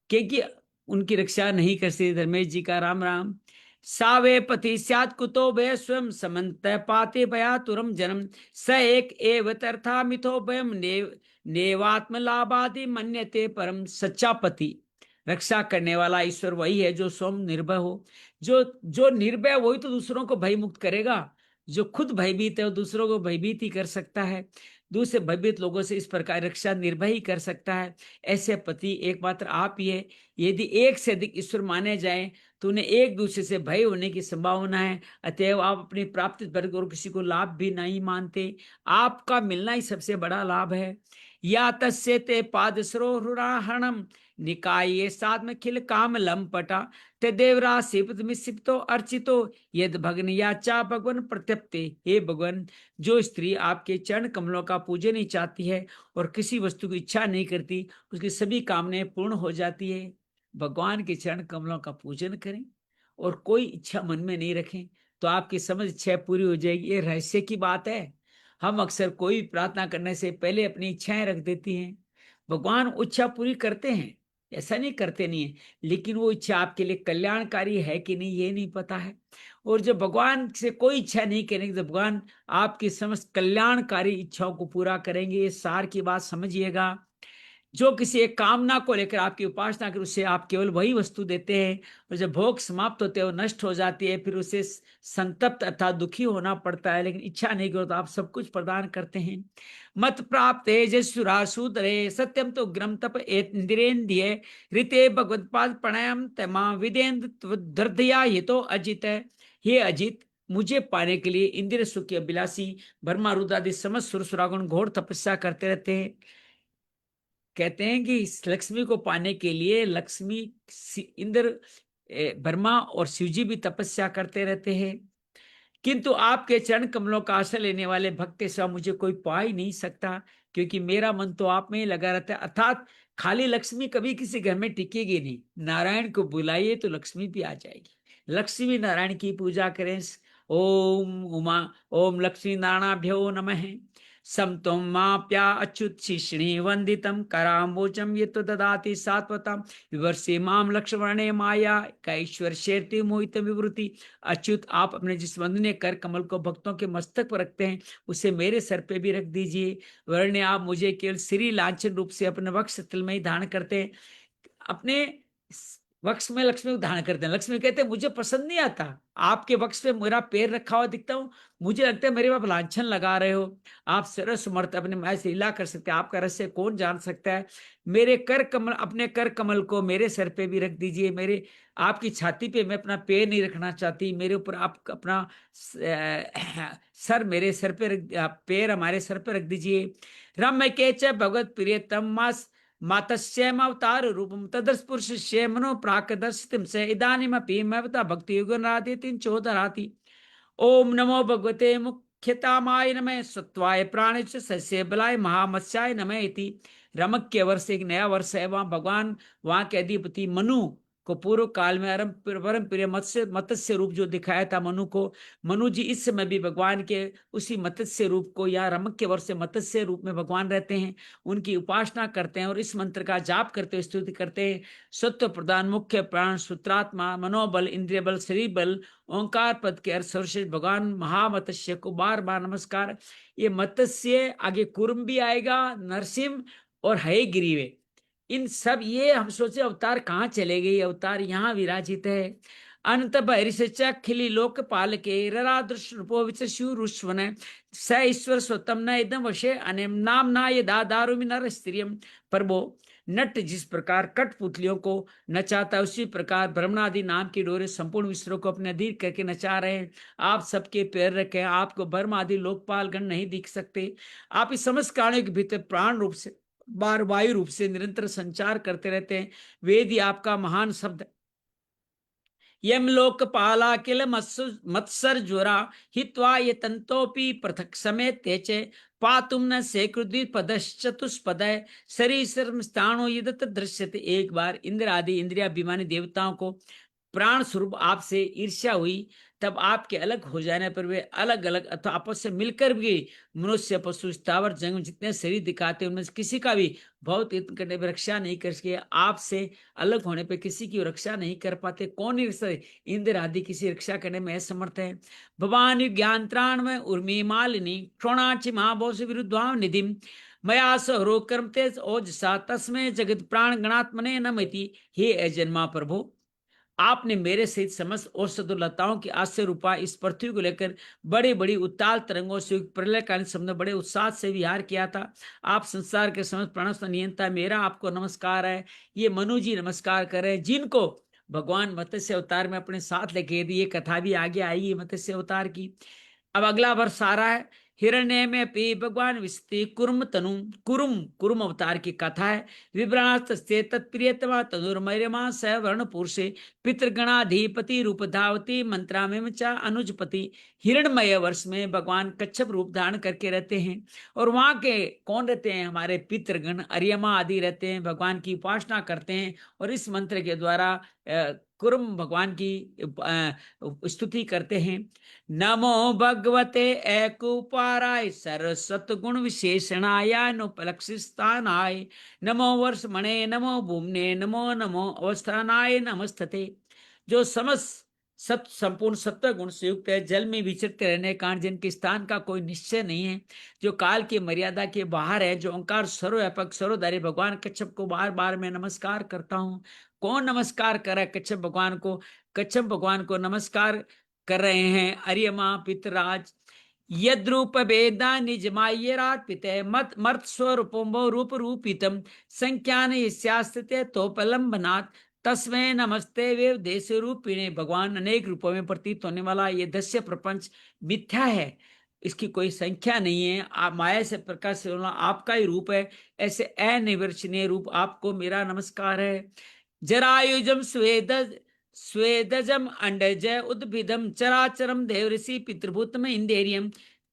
क्योंकि उनकी रक्षा नहीं करते। धर्मेश जी का राम राम। सावे पति स्यात् कुतो भय स्वयं समन्त पाते भया तुरम जन्म स एक एव तर्था मिथो भयम नेवात्म लाभादि मन्यते। परम सच्चा पति, रक्षा करने वाला ईश्वर वही है जो स्वयं निर्भय हो। जो निर्भय वही तो दूसरों को भय मुक्त करेगा। जो खुद भयभीत है वो दूसरों को भयभीत ही कर सकता है। दूसरे भयभीत लोगों से इस प्रकार रक्षा निर्भय ही कर सकता है। ऐसे पति एकमात्र आप ही है। यदि एक से अधिक ईश्वर माने जाएं तो उन्हें एक दूसरे से भय होने की संभावना है। अतएव आप अपनी प्राप्ति वर्ग और किसी को लाभ भी नहीं मानते। आपका मिलना ही सबसे बड़ा लाभ है। या तस्य ते पाद सरोहरणम निकाये सात्म खिल काम लंपटा ते देवरा सिप्त मिसिप्तो अर्चितो यद भगन याचा भगवन प्रत्यप्ते। हे भगवान, जो स्त्री आपके चरण कमलों का पूजन ही चाहती है और किसी वस्तु की इच्छा नहीं करती, उसकी सभी कामनाएं पूर्ण हो जाती है। भगवान के चरण कमलों का पूजन करें और कोई इच्छा मन में नहीं रखें तो आपकी समझ इच्छा पूरी हो जाएगी। ये रहस्य की बात है। हम अक्सर कोई प्रार्थना करने से पहले अपनी इच्छाएं रख देती हैं। भगवान इच्छा पूरी करते हैं, ऐसा नहीं करते नहीं है, लेकिन वो इच्छा आपके लिए कल्याणकारी है कि नहीं ये नहीं पता है। और जब भगवान से कोई इच्छा नहीं करेंगे तो भगवान आपकी समस्त कल्याणकारी इच्छाओं को पूरा करेंगे। ये सार की बात समझिएगा। जो किसी एक कामना को लेकर आपकी उपासना कर उससे आप केवल वही वस्तु देते हैं, और जब भोग समाप्त होते हैं वो नष्ट हो जाती है, फिर उसे संतप्त अर्थात दुखी होना पड़ता है। लेकिन इच्छा नहीं करो तो आप सब कुछ प्रदान करते हैं। मत प्राप्त जसुरासुदरे सत्यम तो ग्रम तप इंद्रेन्द्रिय ऋते भगवत्पाद प्रणयम तमा विदेन्द्र दर्दया ये तो अजित है। हे अजित, मुझे पाने के लिए इंद्रिय सुख के अभिलाषी ब्रह्मा रुद्रादि समस्त सुर सुरागुण घोर तपस्या करते रहते हैं। कहते हैं कि इस लक्ष्मी को पाने के लिए लक्ष्मी इंद्र ब्रह्मा और शिव जी भी तपस्या करते रहते हैं, किंतु आपके चरण कमलों का आश्रय लेने वाले भक्त के सिवा मुझे कोई पा ही नहीं सकता, क्योंकि मेरा मन तो आप में ही लगा रहता है। अर्थात खाली लक्ष्मी कभी किसी घर में टिकेगी नहीं, नारायण को बुलाइए तो लक्ष्मी भी आ जाएगी। लक्ष्मी नारायण की पूजा करें। ओम उमा ओम लक्ष्मी नारायणाभ्यो नमः। समत्वं माप्या अच्युत शिष्णी वंदितम कराम्बोजम ये तो ददाति सात्वतम विवर्षे माम लक्ष्मणे माया कैश्वर शेरती मोहित विवृति। अच्युत, आप अपने जिस वंदनीय कर कमल को भक्तों के मस्तक पर रखते हैं उसे मेरे सर पे भी रख दीजिए। वरने आप मुझे केवल श्री लांछन रूप से अपने वक्ष तल में ही धारण करते हैं, अपने वक्ष में लक्ष्मी को धारण करते हैं। लक्ष्मी कहते हैं मुझे पसंद नहीं आता आपके वक्ष पे मेरा पैर रखा हुआ दिखता हूं, मुझे लगता है मेरे आप लांछन लगा रहे हो। आप सर्वसमर्थ अपने माया से लीला कर सकते हैं, आपका रहस्य कौन जान सकता है। मेरे कर कमल, अपने कर कमल को मेरे सर पे भी रख दीजिए। मेरे आपकी छाती पे मैं अपना पैर नहीं रखना चाहती, मेरे ऊपर आप अपना सर मेरे सर पे रख, पैर हमारे सर पे रख दीजिए। रम्य के च भगवत प्रियतम मास मातस्यम अवतार रूपम तदर्श पुरुष मनो प्राक दर्शितम से इदानीमपि मवता भक्ति युगनादितिन चोदराति। ओम नमो भगवते मुख्यतामाय नमः सत्वाय प्राण सस्य बलाय महामत्स्याय नमः इति। रमक के वर्ष एक नया वर्ष है, वहां भगवान वहां के अधिपति मनु को पूर्व काल में परम प्रिय मत्स्य रूप जो दिखाया था मनु को, मनु जी इस समय भी भगवान के उसी मत्स्य रूप को या रमक के वर्ष मत्स्य रूप में भगवान रहते हैं, उनकी उपासना करते हैं और इस मंत्र का जाप करते हुए स्तुति करते हैं। सत्व प्रदान मुख्य प्राण सूत्रात्मा मनोबल इंद्रिय बल शरीर बल ओंकार पद के अर्थ सर्वश्रेष्ठ भगवान महामत्स्य को बार बार नमस्कार। ये मत्स्य आगे कुर्म भी आएगा, नरसिंह और हयग्रीव, इन सब ये हम सोचे अवतार कहाँ चले गए, अवतार यहाँ विराजित है। अनंत बहिर्षखिली लोकपाल के रूपो विचुरुष्वन स ईश्वर स्वतम न इदम वशे अनेम नाम ना ये दादारु नर स्त्रियम। प्रभो, नट जिस प्रकार कठपुतलियों को नचाता है उसी प्रकार ब्रह्मणादि नाम की डोरे संपूर्ण विश्व को अपने अधीन करके नचा रहे हैं। आप सबके पैर रखे, आपको ब्रह्म आदि लोकपाल गण नहीं दिख सकते। आप इस समस्त कारणों के भीतर प्राण रूप से बार वायु रूप से निरंतर संचार करते रहते हैं। वेद ही आपका महान शब्द। यम लोक पाला किल मत्सर ज्वरा हित्वा ये तंतोपि पृथक समेत तेचे पातुम न से चतुष्पदय शरीर स्थानो यदत दृश्यते। एक बार इंद्र आदि इंद्रियाभिमानी देवताओं को प्राण स्वरूप आपसे ईर्ष्या हुई, तब आपके अलग हो जाने पर वे अलग अलग अथवा आपस से मिलकर भी मनुष्य पशु स्थावर जंगम जितने शरीर दिखाते उनमें किसी का भी बहुत यत्न करने पर रक्षा नहीं कर सके। आपसे अलग होने पर किसी की रक्षा नहीं कर पाते। कौन इंद्र आदि किसी रक्षा करने में असमर्थ है। भवानी ज्ञान त्राण में उर्मी मालिनी क्षोणाची महाभोष विरुद्धा निधिम मया सरो कर्म तेज ओजसा तस्में जगत प्राण गणात्मने नमति। हे अजन्मा प्रभु, आपने मेरे सहित समस्त औषध लताओं की आश्चर्य रूपा इस पृथ्वी को लेकर बड़ी बड़ी उताल तरंगों से प्रलयकालीन समय बड़े उत्साह से विहार किया था। आप संसार के समस्त प्राणों का नियंता, मेरा आपको नमस्कार है। ये मनु जी नमस्कार करें, जिनको भगवान मत्स्य अवतार में अपने साथ लेके ये कथा भी आगे आई है मत्स्य अवतार की। अब अगला वर्ष आ रहा है। हिरण्य में पे भगवान विस्ते कुर्म तनु कुरुम अवतार की कथा है। विभ्रांतस्ते तत्प्रियतमा तनुर्मयमा स वर्ण पुरुषे पितृगणाधिपति रूप धावती मंत्रा में चा अनुजपति। हिरणमय वर्ष में भगवान कच्छप रूप धारण करके रहते हैं और वहां के कौन रहते हैं, हमारे पितृगण अर्यमा आदि रहते हैं, भगवान की उपासना करते हैं और इस मंत्र के द्वारा कुर्म भगवान की स्तुति करते हैं। नमो भगवते एकुपाराय सरस्वत गुण विशेषणाय नुपलक्षिस्थानाय नमो वर्षमणे नमो भूमने नमो नमो अवस्थानाय नमस्तते। जो समस्त संपूर्ण सत्व गुण से युक्त है, जल में विचरते रहने के कारण जिनके स्थान का कोई निश्चय नहीं है, जो काल की मर्यादा के बाहर है, जो ओंकार सर्वव्यापक सर्वधारी भगवान कच्छप को बार बार मैं नमस्कार करता हूँ। कौन नमस्कार कर रहा है कच्छप भगवान को? कच्छप भगवान को नमस्कार कर रहे हैं अर्यमा पितराज। यद्रूप वेदा निजमायरात पिते मत मर्त स्वरूपम रूप रूपितम संख्यान यस्यास्ते तोपलंबनात् तस्मै नमस्ते वे देश रूपिणे। भगवान अनेक रूपों में प्रतीत होने वाला ये दस्य प्रपंच मिथ्या है, इसकी कोई संख्या नहीं है। आप माया से प्रकाश से होना आपका ही रूप है, ऐसे अनिर्वचनीय रूप आपको मेरा नमस्कार है। जरायुजम स्वेदजम अंडज उद्भिदम चराचरम देवऋषि पितृभूतम इंदेरियम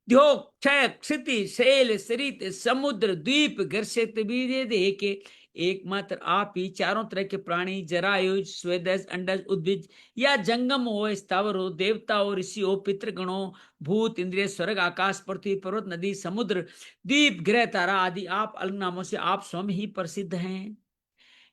द्यो क्षय क्षिति शैल सरित समुद्र द्वीप घर्षित बीजे देह के एकमात्र आप ही चारों तरह के प्राणी, जरायुज, स्वेदज, अंडज, उद्भिज या जंगम हो, स्थावर हो, देवता हो, ऋषि हो, पितृगणों, भूत, इंद्रिय, स्वर्ग, आकाश, पृथ्वी, पर्वत, नदी, समुद्र, द्वीप, ग्रह, तारा आदि आप अलग नामों से आप स्वयं ही प्रसिद्ध हैं।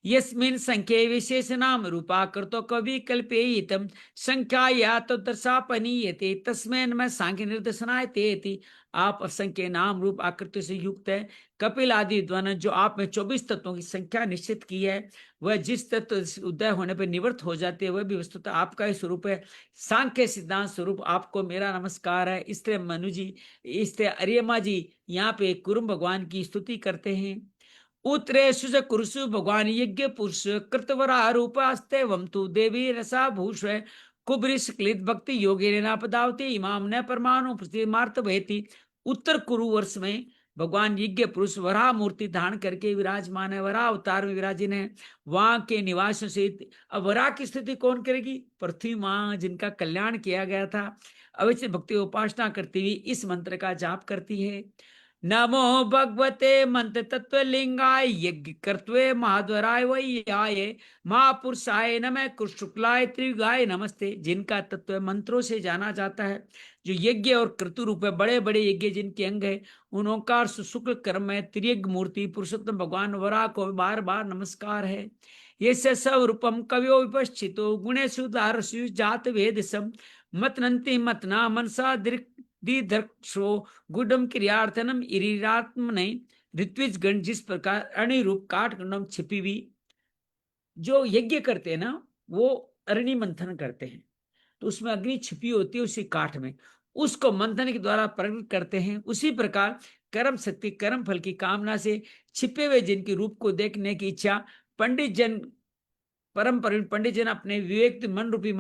यस्मिन् संख्ये विशेषणाम रूपाकृतो कविकल्पयितं संख्याया तो दर्शापनीयते तस्मै नमः सांख्य निर्देशनाय तेति। आप असंख्य नाम रूप आकृति से युक्त है। कपिल आदि विद्वान जो आप में 24 तत्वों की संख्या निश्चित की है, वह जिस तत्व उदय होने पर निवृत्त हो जाते हैं वह भी वस्तुतः आपका ही स्वरूप है। सांख्य सिद्धांत स्वरूप आपको मेरा नमस्कार है। इसलिए मनु जी, इसलिए अरियमा जी यहाँ पे कुरुम भगवान की स्तुति करते हैं। उत्तरेषु च कुरुषु भगवान यज्ञ पुरुष कृतवरा रूपास्ते वम तु देवी रसा भूष कुबरिश क्लित भक्ति योगे नापदावती इमाम न परमाणु प्रतिमार्थ भयति। उत्तर कुरु वर्ष में भगवान यज्ञ पुरुष वराह मूर्ति धारण करके विराजमान है, वराह अवतार में विराजिन है। वहां के निवासों से अब वराह की स्थिति कौन करेगी? पृथ्वी मां जिनका कल्याण किया गया था अवश्य भक्ति उपासना करती हुई इस मंत्र का जाप करती है। नमो भगवते मंत्र तत्व लिंगाय यज्ञ कर्तवे महाद्वराय वैयाय महापुरुषाय नमः कुशुक्लाय त्रियुगाय नमस्ते। जिनका तत्व मंत्रों से जाना जाता है, जो यज्ञ और क्रतु रूप है, बड़े बड़े यज्ञ जिनके अंग है, उन ओंकार शुक्ल कर्म में त्रियग मूर्ति पुरुषोत्तम भगवान वराह को बार बार नमस्कार है। ये सब रूपम कवियो विपश्चितो गुणेषु दारसु जात वेद सम मतनंति मतना मनसा दीर्घो गुडम क्रियार्थनम इरीरात्मने ऋत्विज गण। जिस प्रकार अरणि रूप काट गंडम छिपी हुई जो यज्ञ करते हैं ना, वो अरणि मंथन करते हैं, तो उसमें अग्नि छिपी होती है उसी काठ में, उसको मंथन के द्वारा प्रकट करते हैं। उसी प्रकार कर्म शक्ति कर्म फल की कामना से छिपे हुए जिनके रूप को देखने की इच्छा पंडित जन, परम प्रवीण पंडित जन अपने विवेक मन रूपी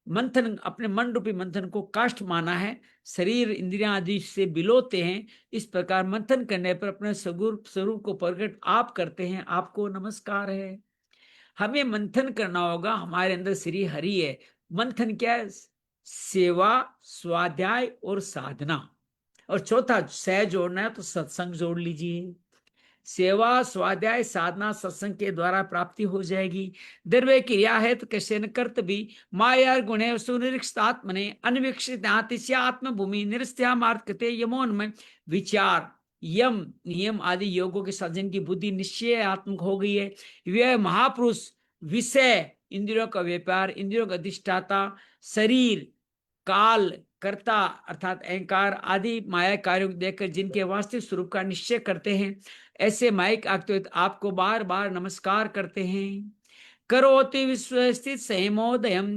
अपने मन रूपी मंथन को काष्ठ माना है, शरीर इंद्रियां आदि से बिलोते हैं। इस प्रकार मंथन करने पर अपने स्वरूप को प्रकट आप करते हैं। आपको नमस्कार है। हमें मंथन करना होगा, हमारे अंदर श्री हरि है। मंथन क्या है? सेवा, स्वाध्याय और साधना। और चौथा सह जोड़ना है तो सत्संग जोड़ लीजिए। सेवा, स्वाध्याय, साधना, सत्संग के द्वारा प्राप्ति हो जाएगी। द्रव्य क्रिया है तो कैसे न कर्त भी माया गुणे सुनिरीक्षात्मने अनविक्षित आत्मभूमि निरस्त्या मार्ग कृते यमोन्मय विचार यम नियम आदि योगों के साथ जिनकी बुद्धि निश्चय आत्मक हो गई है, वह महापुरुष विषय इंद्रियों का व्यापार, इंद्रियों का अधिष्ठाता, शरीर, काल, कर्ता अर्थात अहंकार आदि माया कार्यों को देखकर जिनके वास्तविक स्वरूप का निश्चय करते हैं, ऐसे माइक आते आपको बार बार नमस्कार करते हैं। करोति विश्वस्थित संयमोदयम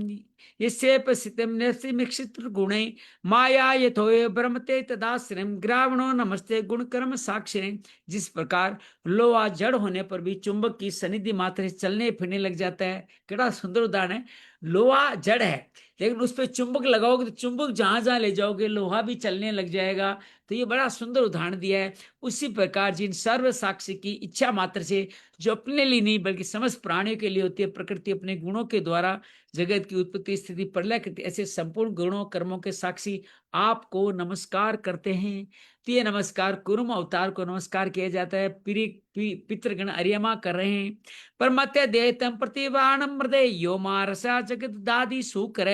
यस्य प्रसिद्धम निश्चित गुणे माया यथोय ब्रह्मते तदाश्रम ग्रावणो नमस्ते गुण कर्म साक्षिणे। जिस प्रकार लोहा जड़ होने पर भी चुंबक की सनिधि मात्र से चलने फिरने लग जाता है। कितना सुंदर उदाहरण है। लोहा जड़ है लेकिन उस पर चुंबक लगाओगे तो चुंबक जहां जहां ले जाओगे लोहा भी चलने लग जाएगा। तो ये बड़ा सुंदर उदाहरण दिया है। उसी प्रकार जिन सर्व साक्षी की इच्छा मात्र से, जो अपने लिए नहीं बल्कि समस्त प्राणियों के लिए होती है, प्रकृति अपने गुणों के द्वारा जगत की उत्पत्ति स्थिति प्रलय करती, ऐसे संपूर्ण गुणों कर्मों के साक्षी आपको नमस्कार करते हैं। तो ये नमस्कार कुरुम अवतार को नमस्कार किया जाता है। पितृगण अरियमा कर रहे हैं। पर मत्य देतम प्रतिवाणम हृदय यो मारसा जगत दादी सुकर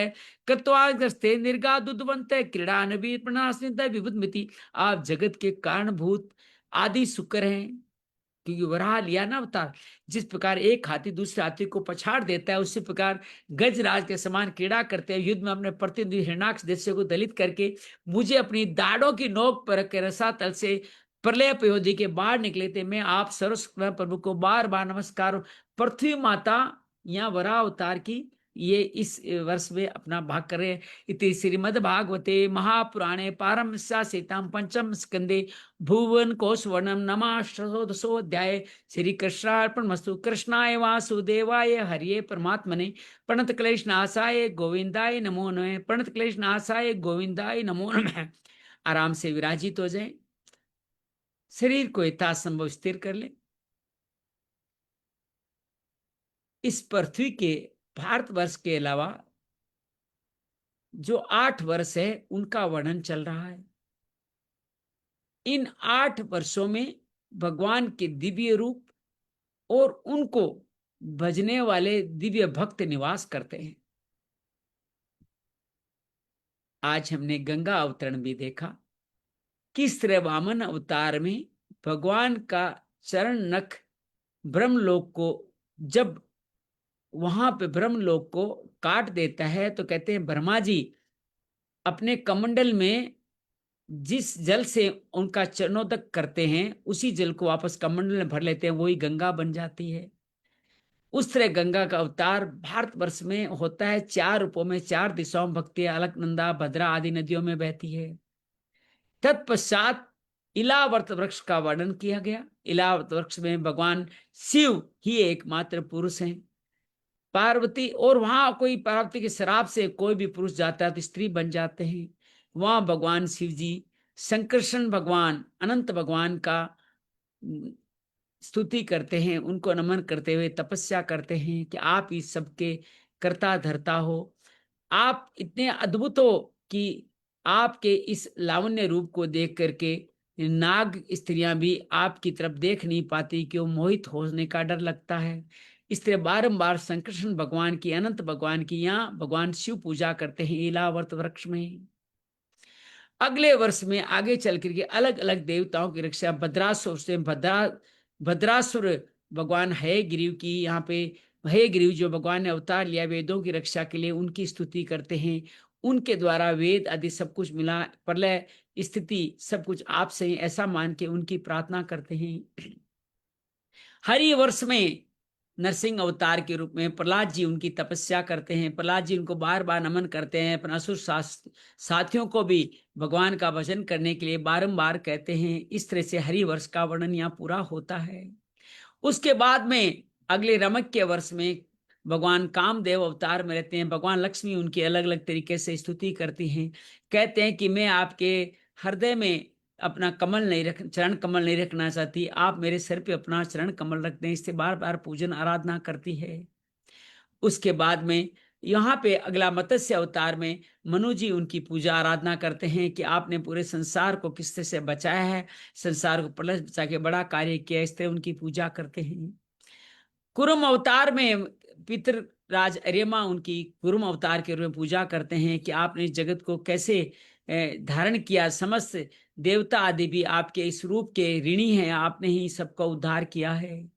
कृत्वाग्रस्ते निर्गा दुधवंत क्रीड़ा नबी प्रणास्नित विबुद्धमिति। आप जगत के कारणभूत आदि शुक्र हैं, क्योंकि वराह लिया ना अवतार। जिस प्रकार एक हाथी दूसरे हाथी को पछाड़ देता है, उसी प्रकार गजराज के समान क्रीड़ा करते हैं। युद्ध में अपने प्रतिद्वंदी हिरणाक्ष दस्यु को दलित करके मुझे अपनी दाढ़ों की नोक पर रख के रसातल से प्रलय पयोधि के बाहर निकले थे। मैं आप सर्व प्रभु को बार बार नमस्कार। पृथ्वी माता यहाँ वराह अवतार की ये इस वर्ष में अपना भाग कर रहे हैं। इति श्रीमद् भागवते महापुराणे पारमहंस्यां पंचम स्कंदे भुवन कोशवर्णम नमाष्टोदशोऽध्याय। श्री कृष्णार्पणमस्तु। कृष्णाय वासुदेवाय हरिये परमात्मने प्रणत क्लेशनाशाय गोविंदाय नमो नमः। प्रणत क्लेशनाशाय गोविंदाय नमो नमः। आराम से विराजित हो जाए, शरीर को यथासंभव स्थिर कर ले। इस पृथ्वी के भारतवर्ष के अलावा जो 8 वर्ष है उनका वर्णन चल रहा है। इन 8 वर्षों में भगवान के दिव्य रूप और उनको भजने वाले दिव्य भक्त निवास करते हैं। आज हमने गंगा अवतरण भी देखा। किस तरह वामन अवतार में भगवान का चरण नख ब्रह्मलोक को, जब वहां पे ब्रह्मलोक को काट देता है तो कहते हैं ब्रह्मा जी अपने कमंडल में जिस जल से उनका चरणोदक करते हैं उसी जल को वापस कमंडल में भर लेते हैं, वही गंगा बन जाती है। उस तरह गंगा का अवतार भारतवर्ष में होता है 4 रूपों में, 4 दिशाओं में भक्ति अलकनंदा भद्रा आदि नदियों में बहती है। तत्पश्चात इलावर्त वृक्ष का वर्णन किया गया। इलावर्त वृक्ष में भगवान शिव ही एकमात्र पुरुष हैं। पार्वती, और वहां कोई पार्वती के श्राप से कोई भी पुरुष जाता है तो स्त्री बन जाते हैं। वहां भगवान शिव जी संकर्षण भगवान अनंत भगवान का स्तुति करते हैं, उनको नमन करते हुए तपस्या करते हैं कि आप इस सबके कर्ता धर्ता हो, आप इतने अद्भुत हो कि आपके इस लावण्य रूप को देख करके नाग स्त्रियां भी आपकी तरफ देख नहीं पाती, क्यों मोहित होने का डर लगता है। इस तरह बारंबार संकर्षण भगवान की, अनंत भगवान की यहाँ भगवान शिव पूजा करते हैं इलावर्त वृक्ष में। अगले वर्ष में आगे चल करके अलग अलग देवताओं की रक्षा भद्रासुर से, भद्रासुर भगवान है गिरिव की, यहाँ पे है गिरिव जो भगवान ने अवतार लिया वेदों की रक्षा के लिए, उनकी स्तुति करते हैं। उनके द्वारा वेद आदि सब कुछ मिला, प्रलय स्थिति सब कुछ आपसे ही, ऐसा मान के उनकी प्रार्थना करते हैं। हरि वर्ष में नरसिंह अवतार के रूप में प्रहलाद जी उनकी तपस्या करते हैं। प्रहलाद जी उनको बार बार नमन करते हैं। अपने असुर साथियों को भी भगवान का भजन करने के लिए बारंबार कहते हैं। इस तरह से हरि वर्ष का वर्णन यहाँ पूरा होता है। उसके बाद में अगले रमक के वर्ष में भगवान कामदेव अवतार में रहते हैं। भगवान लक्ष्मी उनकी अलग अलग तरीके से स्तुति करती हैं, कहते हैं कि मैं आपके हृदय में अपना चरण कमल नहीं रखना चाहती, आप मेरे सिर पे अपना चरण कमल रख दें। इससे बार बार पूजन आराधना करती है। उसके बाद में यहाँ पे अगला मत्स्य अवतार में मनु जी उनकी पूजा आराधना करते हैं कि आपने पूरे संसार को किस तरह से बचाया है, संसार को प्रलय बचा के बड़ा कार्य किया, इस तरह उनकी पूजा करते हैं। कुरुम अवतार में पितृराज अर्यमा उनकी कुरुम अवतार के रूप में पूजा करते हैं कि आपने इस जगत को कैसे धारण किया, समस्त देवता आदि भी आपके इस रूप के ऋणी हैं, आपने ही सबका उद्धार किया है।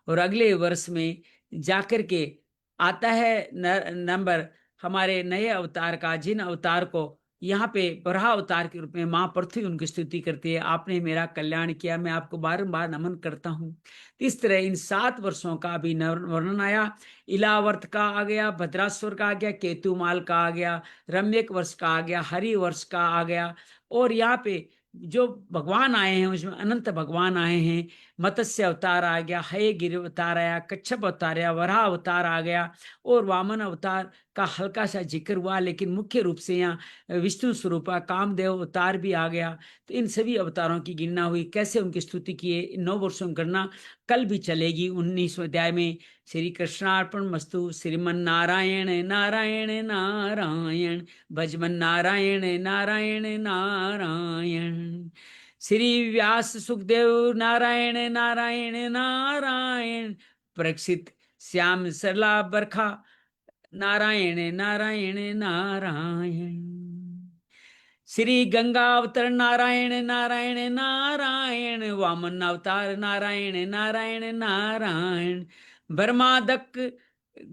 और अगले वर्ष में जाकर के आता है नंबर हमारे नए अवतार का, जिन अवतार को यहाँ पे बराह अवतार के रूप में माँ पृथ्वी उनकी स्तुति करती है, आपने मेरा कल्याण किया, मैं आपको बारंबार नमन करता हूँ। इस तरह इन 7 वर्षों का भी वर्णन आया। इलावर्त का आ गया, भद्रासुर का आ गया, केतुमाल का आ गया, रम्यक वर्ष का आ गया, हरि वर्ष का आ गया। और यहाँ पे जो भगवान आए हैं उसमें अनंत भगवान आए हैं। मत्स्य अवतार आ गया, हय गिरि अवतार आया, कच्छप अवतार आया, वराह अवतार आ गया और वामन अवतार का हल्का सा जिक्र हुआ, लेकिन मुख्य रूप से यहाँ विष्णु स्वरूप कामदेव अवतार भी आ गया। तो इन सभी अवतारों की गिनना हुई, कैसे उनकी स्तुति किए। इन 9 वर्षों की गणना कल भी चलेगी 19वें अध्याय में। श्री कृष्णार्पण मस्तु। श्रीमन नारायण नारायण नारायण, भजमन नारायण नारायण नारायण। श्री व्यास सुखदेव नारायण नारायण नारायण, परीक्षित श्याम सरला बरखा नारायण नारायण नारायण। श्री गंगा अवतार नारायण नारायण नारायण, वामन अवतार नारायण नारायण नारायण, ब्रह्मादक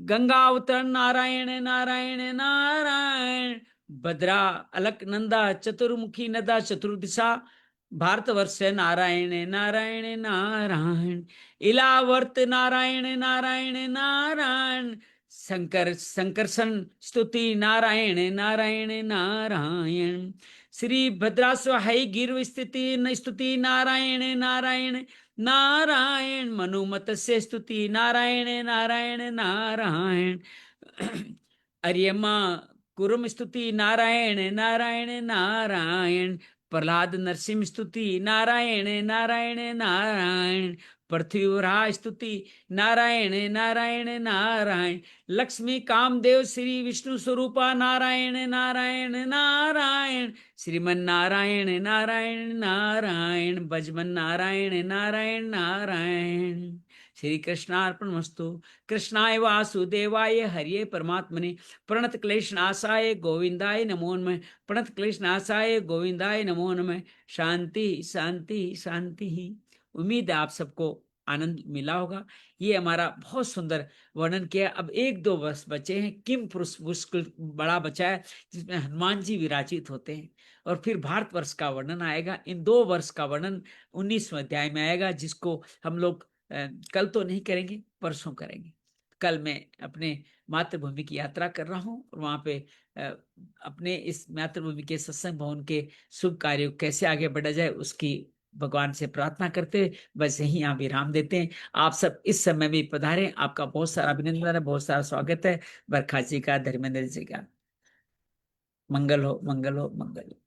गंगा अवतार नारायण नारायण नारायण, भद्रा अलकनंदा चतुर्मुखी नदा चतुर्दिशा भारतवर्ष नारायण नारायण नारायण, इलावर्त नारायण नारायण नारायण, शंकर संकर्षण स्तुति नारायण नारायण नारायण। श्री भद्रास्वाहाई गिर स्थिति न स्तुति नारायण नारायण नारायण। मनुमत से स्तुति नारायण नारायण नारायण। अर्यमा कुरुम स्तुति नारायण नारायण नारायण। प्रहलाद नरसिंह स्तुति नारायण नारायण नारायण। पृथ्वीराज स्तुति नारायण नारायण नारायण। लक्ष्मी कामदेव श्री विष्णु स्वरूपा नारायण नारायण नारायण। श्रीमन नारायण नारायण नारायण। बजमन नारायण नारायण नारायण। श्री कृष्णार्पणमस्तु। कृष्णाय वासुदेवाय हरिये परमात्मने प्रणत क्लेशनाशाय गोविंदाय नमो नमः। प्रणत क्लेशनाशाय गोविंदाय नमो नमः। शांति शांति शांति ही। उम्मीद है आप सबको आनंद मिला होगा। ये हमारा बहुत सुंदर वर्णन किया। अब 1-2 वर्ष बचे हैं। किम पुरुष मुश्किल बड़ा बचा है जिसमें हनुमान जी विराजित होते हैं, और फिर भारतवर्ष का वर्णन आएगा। इन 2 वर्ष का वर्णन 19वें अध्याय में आएगा, जिसको हम लोग कल तो नहीं करेंगे, परसों करेंगे। कल मैं अपने मातृभूमि की यात्रा कर रहा हूँ, और वहां पे अपने इस मातृभूमि के सत्संग भवन के शुभ कार्यों कैसे आगे बढ़ा जाए उसकी भगवान से प्रार्थना करते हुए बस यही यहाँ विराम देते हैं। आप सब इस समय में पधारें। आपका बहुत सारा अभिनंदन है, बहुत सारा स्वागत है। बरखा जी का, धर्मेंद्र जी का। मंगल हो मंगल हो मंगल हो।